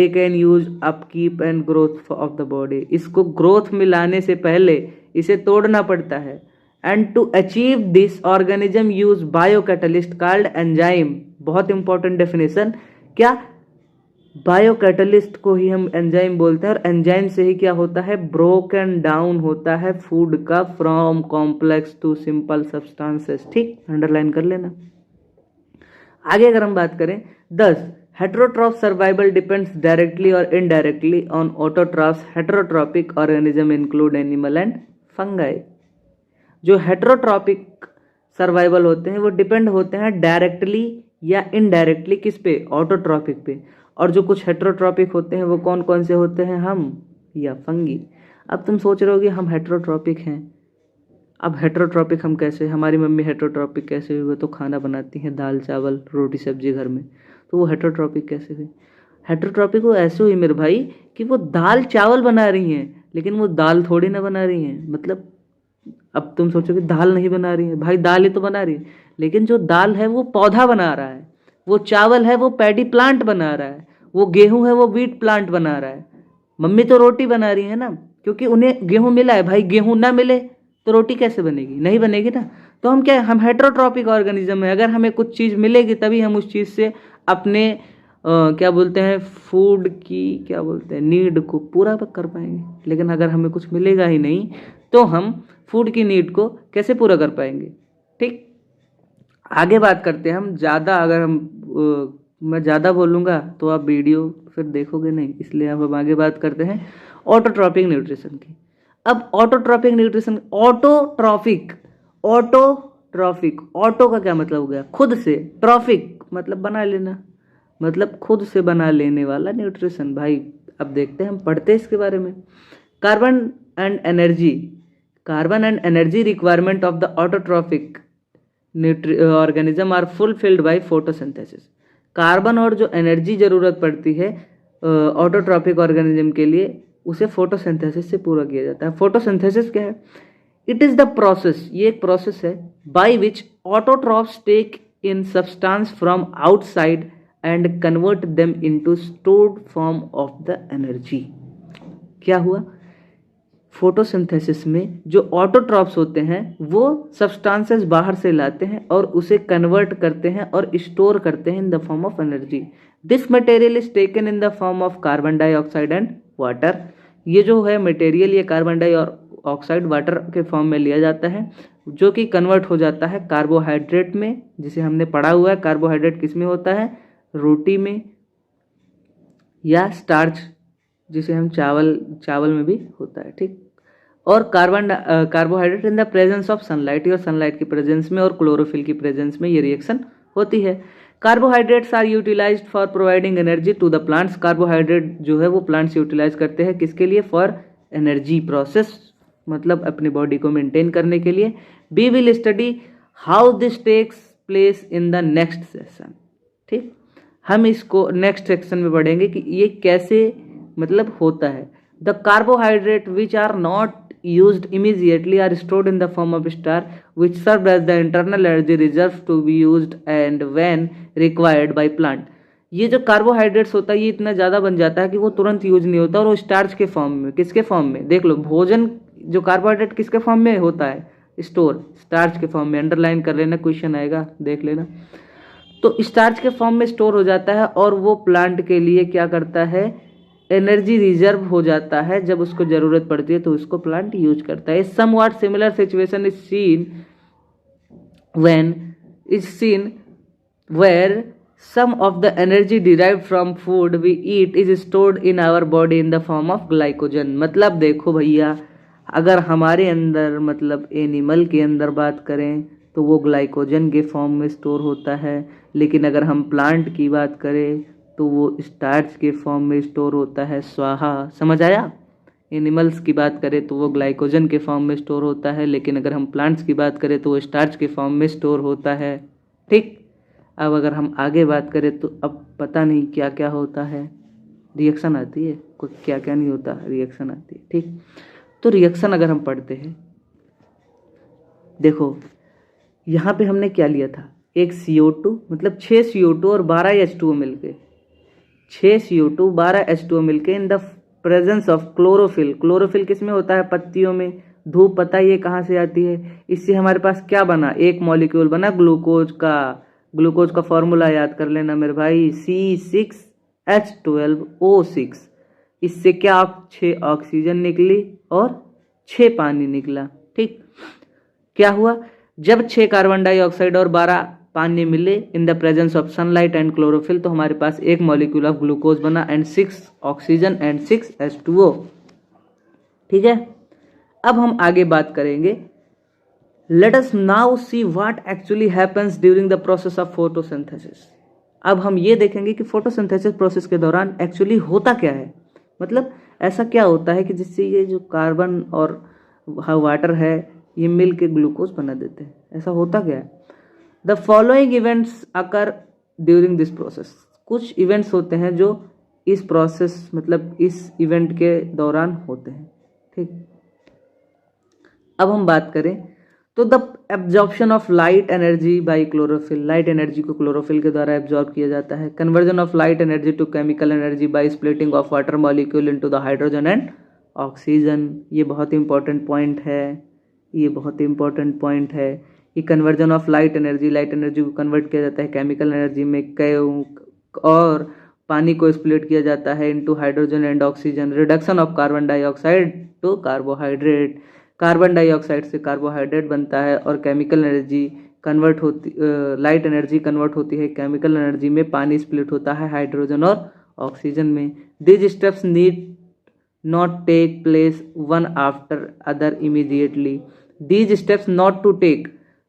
can use upkeep and growth of the body. इसको ग्रोथ में लाने से पहले इसे तोड़ना पड़ता है। And to achieve this organism use biocatalyst called enzyme. बहुत इंपॉर्टेंट डेफिनेशन, क्या बायो कैटलिस्ट को ही हम एंजाइम बोलते हैं। और एंजाइम से ही क्या होता है, ब्रोकन डाउन होता है फूड का from complex to simple substances. ठीक, अंडरलाइन कर लेना। आगे अगर हम बात करें 10, हेटेरोट्रॉफ सर्वाइवल डिपेंड्स डायरेक्टली और indirectly on autotrophs. Heterotrophic organism include animal and fungi. जो हेटेरोट्रॉपिक सर्वाइवल होते हैं वो डिपेंड होते हैं डायरेक्टली या इनडायरेक्टली किस पे, ऑटोट्रॉपिक पे। और जो कुछ हेटेरोट्रॉपिक होते हैं वो कौन कौन से होते हैं, हम या फंगी। अब तुम सोच रहे हो कि हम हेटेरोट्रॉपिक हैं। अब हेटेरोट्रॉपिक हम कैसे, हमारी मम्मी हेटेरोट्रॉपिक कैसे हुई, वो तो खाना बनाती हैं दाल चावल रोटी सब्जी घर में, तो वो हेटेरोट्रॉपिक कैसे हुई। हेटेरोट्रॉपिक वो ऐसे हुई मेरे भाई कि वो दाल चावल बना रही हैं लेकिन वो दाल थोड़ी ना बना रही हैं। मतलब अब तुम सोचो कि दाल नहीं बना रही है, भाई दाल ही तो बना रही है, लेकिन जो दाल है वो पौधा बना रहा है, वो चावल है वो पैडी प्लांट बना रहा है, वो गेहूं है वो व्हीट प्लांट बना रहा है। मम्मी तो रोटी बना रही है ना, क्योंकि उन्हें गेहूं मिला है। भाई गेहूं ना मिले तो रोटी कैसे बनेगी, नहीं बनेगी ना। तो हम क्या है, हम हेटेरोट्रॉपिक ऑर्गेनिज्म है। अगर हमें कुछ चीज़ मिलेगी तभी हम उस चीज़ से अपने क्या बोलते हैं, फूड की क्या बोलते हैं, नीड को पूरा कर पाएंगे। लेकिन अगर हमें कुछ मिलेगा ही नहीं तो हम फूड की नीड को कैसे पूरा कर पाएंगे। ठीक, आगे बात करते हैं हम। ज़्यादा अगर हम मैं ज़्यादा बोलूँगा तो आप वीडियो फिर देखोगे नहीं, इसलिए अब हम आगे बात करते हैं ऑटोट्रॉपिक न्यूट्रिशन की। अब ऑटोट्रॉपिक न्यूट्रिशन, ऑटोट्रॉपिक ऑटो का क्या मतलब हो गया, खुद से, ट्रॉफिक मतलब बना लेना, मतलब खुद से बना लेने वाला न्यूट्रिशन। भाई अब देखते हैं, हम पढ़ते हैं इसके बारे में। Carbon and energy requirement of the autotrophic organism are fulfilled by photosynthesis. Carbon और जो एनर्जी जरूरत पड़ती है ऑटोट्रॉपिक ऑर्गेनिज्म के लिए, उसे फोटोसिंथेसिस से पूरा किया जाता है। फोटोसिंथेसिस क्या है, इट इज द प्रोसेस, ये एक प्रोसेस है by which autotrophs take in substance from outside and convert them into stored form of the energy. क्या हुआ, फोटोसिंथेसिस में जो ऑटोट्रॉफ्स होते हैं वो सब्सटेंसेस बाहर से लाते हैं और उसे कन्वर्ट करते हैं और स्टोर करते हैं इन the form of energy. This material is taken in the form of carbon dioxide and water. ये जो है मटेरियल, ये कार्बन डाइऑक्साइड वाटर के फॉर्म में लिया जाता है, जो कि कन्वर्ट हो जाता है कार्बोहाइड्रेट में, जिसे हमने पढ़ा हुआ है। कार्बोहाइड्रेट किस में होता है, रोटी में, या स्टार्च जिसे हम चावल में भी होता है। ठीक, और carbohydrate in the presence of sunlight, और सनलाइट की प्रेजेंस में और क्लोरोफिल की प्रेजेंस में ये रिएक्शन होती है। Carbohydrates are utilised for providing energy to the plants. Carbohydrate जो है वो प्लांट्स यूटिलाइज करते हैं किसके लिए, फॉर एनर्जी प्रोसेस, मतलब अपनी बॉडी को मेंटेन करने के लिए। We will study how this takes place in the next session. ठीक, हम इसको नेक्स्ट सेक्शन में पढ़ेंगे कि ये कैसे मतलब होता है। The carbohydrate which are not used immediately are stored in the form of star which serve as the internal energy reserves to be used and when required by plant। ये जो कार्बोहाइड्रेट्स होता है ये इतना ज़्यादा बन जाता है कि वो तुरंत यूज नहीं होता, और वो स्टार्च के फॉर्म में, किसके फॉर्म में, देख लो, भोजन जो कार्बोहाइड्रेट किसके फॉर्म में होता है, स्टोर, स्टार्च के फॉर्म में। अंडरलाइन कर लेना, क्वेश्चन आएगा देख लेना। तो स्टार्च के फॉर्म में स्टोर हो जाता है और वो प्लांट के लिए क्या करता है, एनर्जी रिजर्व हो जाता है। जब उसको जरूरत पड़ती है तो उसको प्लांट यूज करता है। Somewhat similar situation is seen where some of the energy derived from food we eat is stored in our body in the form of glycogen. मतलब देखो भैया, अगर हमारे अंदर मतलब एनिमल के अंदर बात करें तो वो ग्लाइकोजन के फॉर्म में स्टोर होता है, लेकिन अगर हम प्लांट की बात करें तो वो स्टार्च के फॉर्म में स्टोर होता है। स्वाहा, समझ आया। एनिमल्स की बात करें तो वो ग्लाइकोजन के फॉर्म में स्टोर होता है, लेकिन अगर हम प्लांट्स की बात करें तो वो स्टार्च के फॉर्म में स्टोर होता है। ठीक, अब अगर हम आगे बात करें तो अब पता नहीं क्या क्या होता है, रिएक्शन आती है, कोई क्या क्या नहीं होता, रिएक्शन आती है। ठीक, तो रिएक्शन अगर हम पढ़ते हैं, देखो यहाँ पे हमने क्या लिया था, एक CO2 मतलब 6 CO2 और 12 H2O मिलके, 6 CO2 12 H2O मिलके in the presence of chlorophyll. Chlorophyll किस में होता है, पत्तियों में। धूप पता ये कहाँ से आती है, इससे हमारे पास क्या बना, एक मॉलिक्यूल बना ग्लूकोज का। ग्लूकोज का फॉर्मूला याद कर लेना मेरे भाई, C6H12O6। इससे क्या 6 ऑक्सीजन निकली और 6 पानी निकला। ठीक, क्या हुआ, जब 6 कार्बन डाइऑक्साइड और 12 पानी मिले in the presence of sunlight and chlorophyll, तो हमारे पास एक मॉलिक्यूल ऑफ ग्लूकोज बना एंड 6 ऑक्सीजन एंड 6 H2O। ठीक है, अब हम आगे बात करेंगे। Let us now see what actually happens during the process of photosynthesis. अब हम ये देखेंगे कि फोटोसिंथेसिस प्रोसेस के दौरान एक्चुअली होता क्या है, मतलब ऐसा क्या होता है कि जिससे ये जो कार्बन और वाटर है ये मिल के ग्लूकोज बना देते हैं, ऐसा होता क्या है। The following events occur during this process. कुछ इवेंट्स होते हैं जो इस प्रोसेस मतलब इस इवेंट के दौरान होते हैं। ठीक, अब हम बात करें तो the absorption of light energy by chlorophyll. Light energy को क्लोरोफिल के द्वारा एब्जॉर्ब किया जाता है। Conversion of light energy to chemical energy by splitting of water molecule into the hydrogen and oxygen. ये बहुत ही इंपॉर्टेंट पॉइंट है, ये बहुत ही इंपॉर्टेंट पॉइंट है। ये कन्वर्जन ऑफ लाइट एनर्जी को कन्वर्ट किया जाता है केमिकल एनर्जी में, और पानी को स्प्लिट किया जाता है into hydrogen and oxygen. Reduction of carbon dioxide to carbohydrate. Carbon dioxide से कार्बोहाइड्रेट बनता है और केमिकल एनर्जी कन्वर्ट होती, लाइट एनर्जी कन्वर्ट होती है केमिकल एनर्जी में, पानी स्प्लिट होता है हाइड्रोजन और ऑक्सीजन में। These steps need not take place one after other immediately. These steps not to take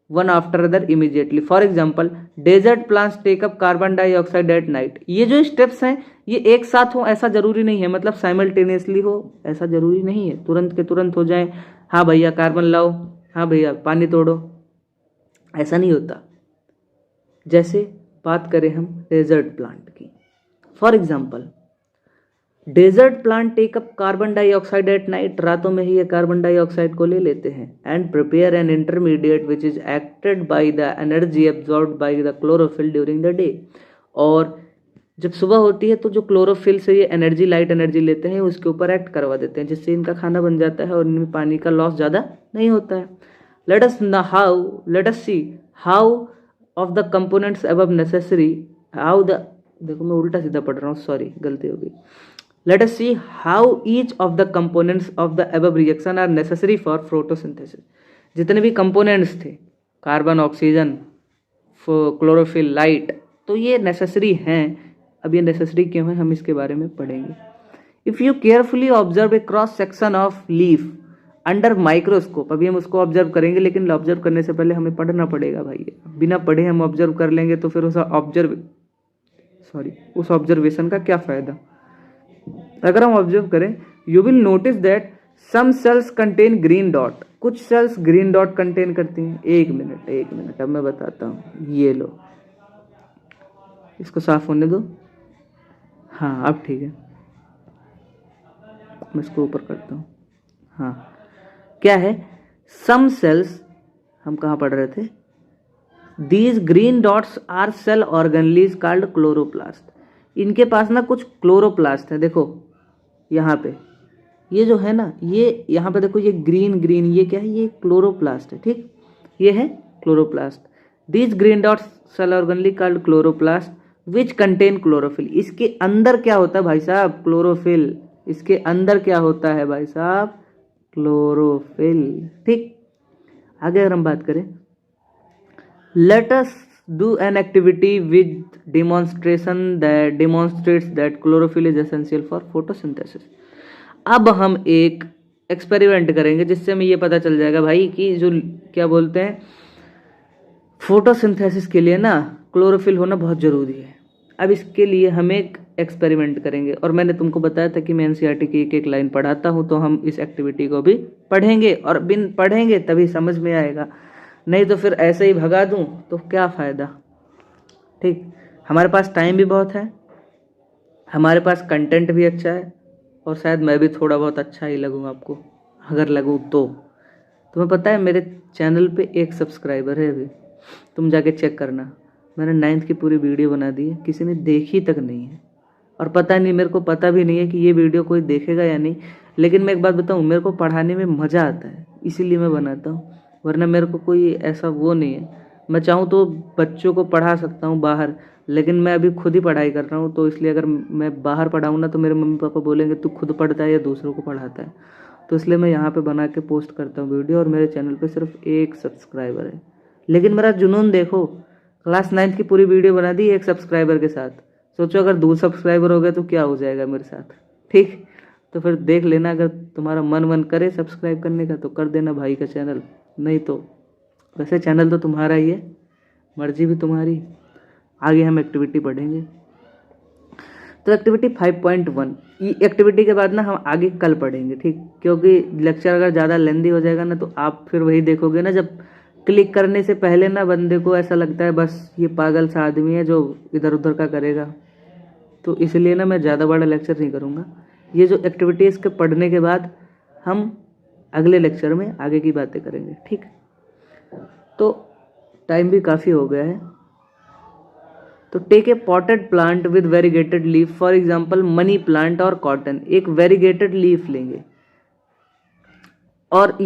one after other immediately. For example, desert plants take up carbon dioxide at night. ये जो steps हैं ये एक साथ हो ऐसा जरूरी नहीं है, मतलब साइमल्टेनियसली हो ऐसा जरूरी नहीं है, तुरंत के तुरंत हो जाए, हाँ भैया कार्बन लाओ, हाँ भैया पानी तोड़ो, ऐसा नहीं होता। जैसे बात करें हम डेजर्ट प्लांट की, for example desert plant take up carbon dioxide at night. रातों में ही ये कार्बन डाइऑक्साइड को ले लेते हैं and prepare an intermediate which is acted by the energy absorbed by the chlorophyll during the day. और जब सुबह होती है तो जो क्लोरोफिल से ये एनर्जी लाइट एनर्जी लेते हैं उसके ऊपर एक्ट करवा देते हैं, जिससे इनका खाना बन जाता है और इनमें पानी का लॉस ज़्यादा नहीं होता है। Let us see how of the components above necessary, how the, देखो मैं उल्टा सीधा पढ़ रहा हूँ, सॉरी गलती हो गई। Let us see how each of the components of the above reaction are necessary for photosynthesis. जितने भी components थे, कार्बन, ऑक्सीजन, क्लोरोफिल, लाइट, तो ये नेसेसरी हैं। अब ये नेसेसरी क्यों है हम इसके बारे में पढ़ेंगे। If you carefully observe a cross section of leaf under microscope, अभी हम उसको ऑब्जर्व करेंगे, लेकिन ऑब्जर्व करने से पहले हमें पढ़ना पड़ेगा भाई। बिना पढ़े हम ऑब्जर्व कर लेंगे तो फिर उस ऑब्जर्वेशन का क्या फ़ायदा। अगर हम ऑब्जर्व करें, you will notice that some cells contain green dot, कुछ सेल्स ग्रीन डॉट कंटेन करती हैं। एक मिनट अब मैं बताता हूँ। ये लो, इसको साफ होने दो। हाँ अब ठीक है, मैं इसको ऊपर करता हूँ। हाँ क्या है, सम सेल्स, हम कहाँ पढ़ रहे थे, these green dots are cell organelles called chloroplast. इनके पास ना कुछ क्लोरोप्लास्ट है। देखो यहाँ पे ये जो है ना, ये यहाँ पे देखो, ये ग्रीन ये क्या है, ये क्लोरोप्लास्ट है। ठीक, ये है chloroplast. These green dots cell organelle called chloroplast which contain chlorophyll. इसके अंदर क्या होता है भाई साहब, क्लोरोफिल। इसके अंदर क्या होता है भाई साहब, क्लोरोफिल। ठीक, आगे अगर हम बात करें, let us do an activity with demonstrates that chlorophyll is essential for photosynthesis. अब हम एक एक्सपेरिमेंट करेंगे जिससे हमें ये पता चल जाएगा भाई कि जो क्या बोलते हैं, फोटोसिंथेसिस के लिए ना क्लोरोफिल होना बहुत ज़रूरी है। अब इसके लिए हम एक एक्सपेरिमेंट करेंगे। और मैंने तुमको बताया था कि मैं एनसीईआरटी की एक एक लाइन पढ़ाता हूँ, तो हम इस एक्टिविटी को भी पढ़ेंगे और बिन पढ़ेंगे तभी समझ में आएगा, नहीं तो फिर ऐसे ही भगा दूँ तो क्या फ़ायदा। ठीक, हमारे पास टाइम भी बहुत है, हमारे पास कंटेंट भी अच्छा है, और शायद मैं भी थोड़ा बहुत अच्छा ही लगूँ आपको, अगर लगूँ तो। तुम्हें पता है मेरे चैनल पे 1 सब्सक्राइबर है अभी, तुम जाके चेक करना। मैंने 9th की पूरी वीडियो बना दी है, किसी ने देखी तक नहीं है, और पता नहीं, मेरे को पता भी नहीं है कि ये वीडियो कोई देखेगा या नहीं। लेकिन मैं एक बात बताऊँ, मेरे को पढ़ाने में मज़ा आता है, इसीलिए मैं बनाता हूँ, वरना मेरे को कोई ऐसा वो नहीं है। मैं चाहूँ तो बच्चों को पढ़ा सकता हूँ बाहर, लेकिन मैं अभी खुद ही पढ़ाई कर रहा हूँ, तो इसलिए अगर मैं बाहर पढ़ाऊँ ना तो मेरे मम्मी पापा बोलेंगे तू खुद पढ़ता है या दूसरों को पढ़ाता है। तो इसलिए मैं यहाँ पे बना के पोस्ट करता हूँ वीडियो, और मेरे चैनल पे सिर्फ 1 सब्सक्राइबर है। लेकिन मेरा जुनून देखो, क्लास 9th की पूरी वीडियो बना दी 1 सब्सक्राइबर के साथ। सोचो अगर 2 सब्सक्राइबर हो गए तो क्या हो जाएगा मेरे साथ। ठीक, तो फिर देख लेना, अगर तुम्हारा मन करे सब्सक्राइब करने का तो कर देना भाई का चैनल, नहीं तो वैसे चैनल तो तुम्हारा ही है, मर्जी भी तुम्हारी। आगे हम एक्टिविटी पढ़ेंगे। तो एक्टिविटी 5.1, ये एक्टिविटी के बाद ना हम आगे कल पढ़ेंगे, ठीक, क्योंकि लेक्चर अगर ज़्यादा लेंदी हो जाएगा ना तो आप फिर वही देखोगे ना, जब क्लिक करने से पहले ना बंदे को ऐसा लगता है बस ये पागल सा आदमी है जो इधर उधर का करेगा। तो इसलिए ना मैं ज़्यादा बड़ा लेक्चर नहीं करूँगा। ये जो एक्टिविटी इसके पढ़ने के बाद हम अगले लेक्चर में आगे की बातें करेंगे, ठीक। तो टाइम भी काफ़ी हो गया है। तो take a potted plant with variegated leaf, for example money plant और कॉटन। एक वेरीगेटेड लीफ लेंगे और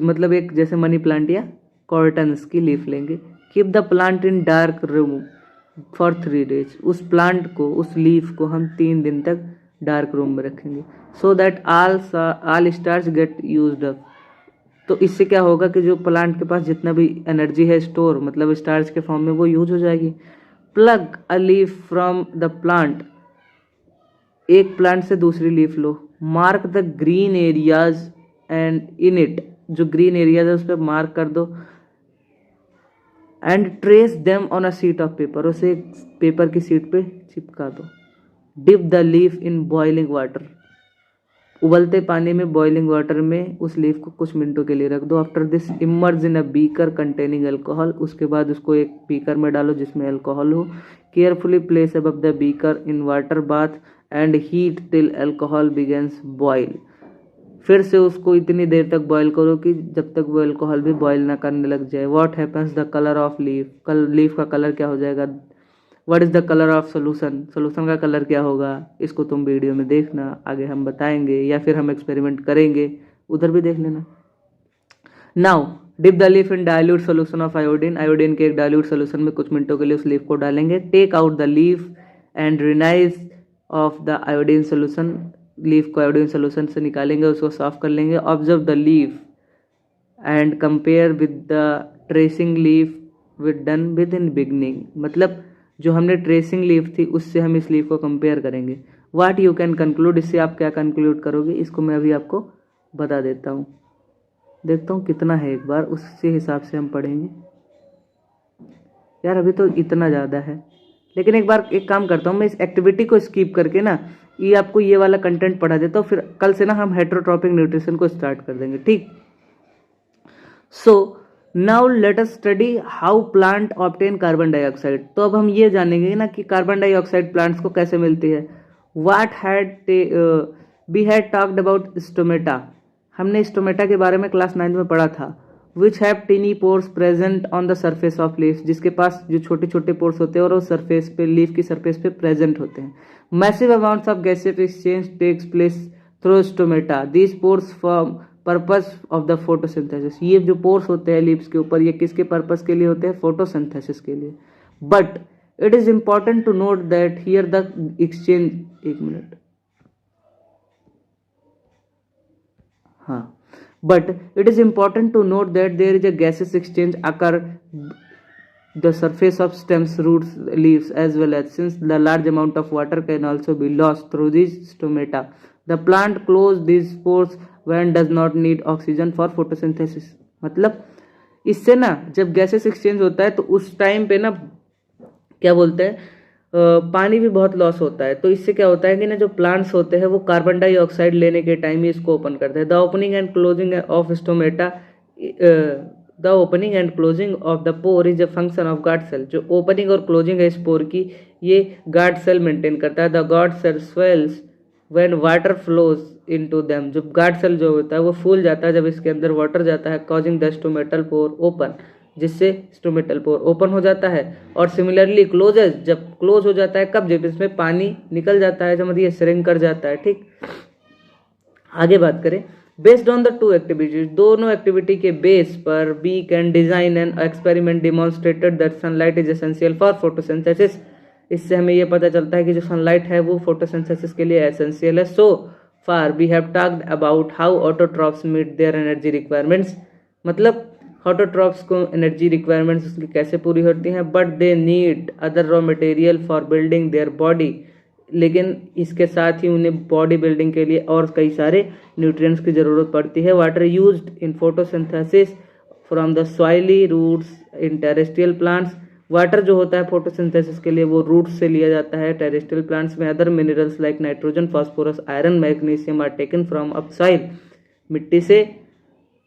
मतलब एक जैसे मनी प्लांट या कॉटन्स की लीफ लेंगे। Keep the plant in dark room for 3 days। उस प्लांट को, उस लीफ को हम 3 दिन तक डार्क रूम में रखेंगे, so that all stars get used up. तो इससे क्या होगा कि जो प्लांट के पास जितना भी एनर्जी है स्टोर, मतलब स्टार्च के फॉर्म में, वो यूज हो जाएगी। Pluck a leaf from the plant, एक प्लांट से दूसरी लीफ लो। Mark the green areas and in it, जो ग्रीन एरियाज है उस पर मार्क कर दो। And trace them on a sheet of paper, उसे पेपर की शीट पे चिपका दो। Dip the leaf in boiling water, उबलते पानी में, बॉइलिंग वाटर में उस लीफ को कुछ मिनटों के लिए रख दो। After this emerge in a beaker containing alcohol, उसके बाद उसको एक बीकर में डालो जिसमें अल्कोहल हो। Carefully place above the beaker in water bath and heat till alcohol begins boil. फिर से उसको इतनी देर तक बॉयल करो कि जब तक वो अल्कोहल भी बॉयल ना करने लग जाए। What happens the colour of leaf, leaf का कलर क्या हो जाएगा। What is the colour of solution, solution का कलर क्या होगा। इसको तुम वीडियो में देखना, आगे हम बताएंगे या फिर हम एक्सपेरिमेंट करेंगे, उधर भी देख लेना। Now dip the leaf in dilute solution of iodine, iodine के एक डायल्यूट सोल्यूशन में कुछ मिनटों के लिए उस लीफ को डालेंगे। Take out the leaf and rinse off the iodine solution, leaf को आयोडीन सोल्यूशन से निकालेंगे, उसको साफ कर लेंगे। Observe the leaf and compare with the tracing leaf with done with in beginning, मतलब जो हमने ट्रेसिंग लीफ थी उससे हम इस लीफ को कंपेयर करेंगे। व्हाट यू कैन कंक्लूड, इससे आप क्या कंक्लूड करोगे, इसको मैं अभी आपको बता देता हूँ। देखता हूँ कितना है, एक बार उसी हिसाब से हम पढ़ेंगे। यार अभी तो इतना ज़्यादा है, लेकिन एक बार एक काम करता हूँ, मैं इस एक्टिविटी को स्किप करके ना ये आपको ये वाला कंटेंट पढ़ा देता हूँ, फिर कल से ना हम हेटेरोट्रॉपिक न्यूट्रिशन को स्टार्ट कर देंगे, ठीक। So now let us study how plant obtain carbon dioxide. तो अब हम ये जानेंगे ना कि कार्बन डाइऑक्साइड प्लांट्स को कैसे मिलती है। What had we had talked about stomata, हमने स्टोमेटा के बारे में क्लास 9 में पढ़ा था। Which have tiny pores present on the surface of leaf, जिसके पास जो छोटे छोटे पोर्स होते हैं और वो सरफेस पे, लीफ की सरफेस पे प्रेजेंट होते हैं। Massive amounts of gaseous exchange takes place through stomata, these pores form purpose of the photosynthesis. ये जो पोर्स होते हैं लीव्स के ऊपर, ये किसके पर्पस के लिए होते हैं, फोटोसिंथेसिस के लिए। But it is important to note that here the exchange, एक मिनट, हाँ, but it is important to note that there is a gaseous exchange occur the surface of stems, roots, leaves as well, as since the large amount of water can also be lost through these stomata, the plant close these pores when does not need oxygen for photosynthesis। मतलब इससे ना जब gases exchange होता है तो उस time पे ना क्या बोलते हैं, पानी भी बहुत लॉस होता है। तो इससे क्या होता है कि ना जो प्लांट्स होते हैं वो कार्बन डाइऑक्साइड लेने के टाइम ही इसको ओपन करते हैं। The opening and closing of stomata, the opening and closing of the pore is a function of guard cell. जो ओपनिंग और क्लोजिंग है स्पोर की, ये गार्ड सेल मेंटेन करता है। The guard cell swells when water flows into them. जब guard cell जो होता है वो फूल जाता है जब इसके अंदर वाटर जाता है, causing the stomatal pore open, जिससे स्टोमेटल पोर ओपन हो जाता है। और सिमिलरली क्लोजेस, जब क्लोज हो जाता है कब, जब इसमें पानी निकल जाता है, जब ये श्रिंक कर जाता है। ठीक, आगे बात करें। Based on the two activities, दोनों एक्टिविटी के बेस पर we can design an experiment demonstrated that sunlight is essential for photosynthesis. इससे हमें यह पता चलता है कि जो सनलाइट है वो फोटोसिंथेसिस के लिए एसेंशियल है। So far we have talked about how autotrophs meet their energy requirements. मतलब ऑटोट्रॉप्स को एनर्जी रिक्वायरमेंट्स उसकी कैसे पूरी होती हैं, but they need other raw material for building their body. लेकिन इसके साथ ही उन्हें बॉडी बिल्डिंग के लिए और कई सारे न्यूट्रिएंट्स की ज़रूरत पड़ती है। Water used in photosynthesis from the soil roots in terrestrial plants. Water जो होता है फोटोसिंथेसिस के लिए वो रूट्स से लिया जाता है टेरेस्ट्रियल प्लांट्स में। Other minerals like nitrogen, phosphorus, iron, magnesium are taken from up soil. मिट्टी से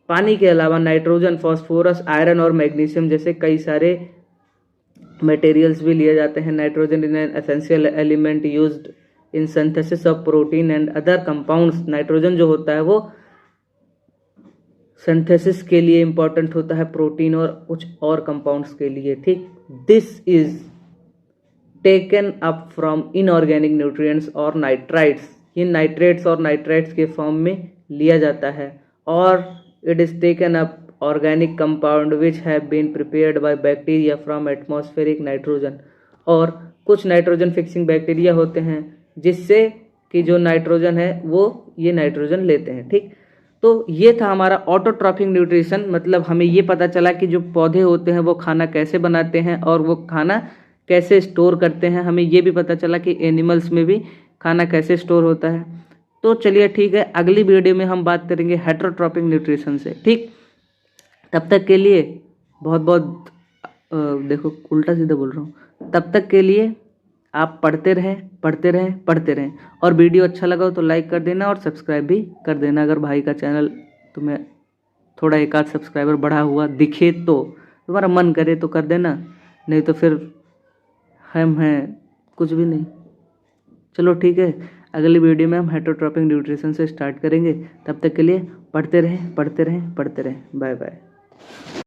पानी के अलावा नाइट्रोजन, फास्फोरस, आयरन और मैग्नीशियम जैसे कई सारे मटेरियल्स भी लिए जाते हैं। Nitrogen is an essential element used in synthesis of protein and other compounds. Nitrogen जो होता है वो सिंथेसिस के लिए इंपॉर्टेंट होता है, प्रोटीन और कुछ और कंपाउंड्स के लिए। ठीक, this is taken up from inorganic nutrients और नाइट्राइट्स। ये नाइट्रेट्स और नाइट्राइट्स के फॉर्म में लिया जाता है। और it is taken up organic compound which have been prepared by bacteria from atmospheric nitrogen। और कुछ नाइट्रोजन फिक्सिंग बैक्टीरिया होते हैं जिससे कि जो नाइट्रोजन है वो ये नाइट्रोजन लेते हैं। ठीक, तो ये था हमारा ऑटोट्रॉफिक न्यूट्रिशन। मतलब हमें ये पता चला कि जो पौधे होते हैं वो खाना कैसे बनाते हैं और वो खाना कैसे स्टोर करते हैं। हमें ये भी पता चला कि एनिमल्स में भी खाना कैसे स्टोर होता है। तो चलिए ठीक है, अगली वीडियो में हम बात करेंगे हेटेरोट्रॉपिक न्यूट्रिशन से। ठीक, तब तक के लिए बहुत बहुत देखो उल्टा सीधा बोल रहा हूँ। तब तक के लिए आप पढ़ते रहें पढ़ते रहें पढ़ते रहें। और वीडियो अच्छा लगा हो तो लाइक कर देना और सब्सक्राइब भी कर देना। अगर भाई का चैनल तुम्हें थोड़ा एक आध सब्सक्राइबर बढ़ा हुआ दिखे तो, तुम्हारा मन करे तो कर देना, नहीं तो फिर हम हैं कुछ भी नहीं। चलो ठीक है, अगली वीडियो में हम हेटेरोट्रॉपिक न्यूट्रिशन से स्टार्ट करेंगे। तब तक के लिए पढ़ते रहें पढ़ते रहें पढ़ते रहें। Bye bye.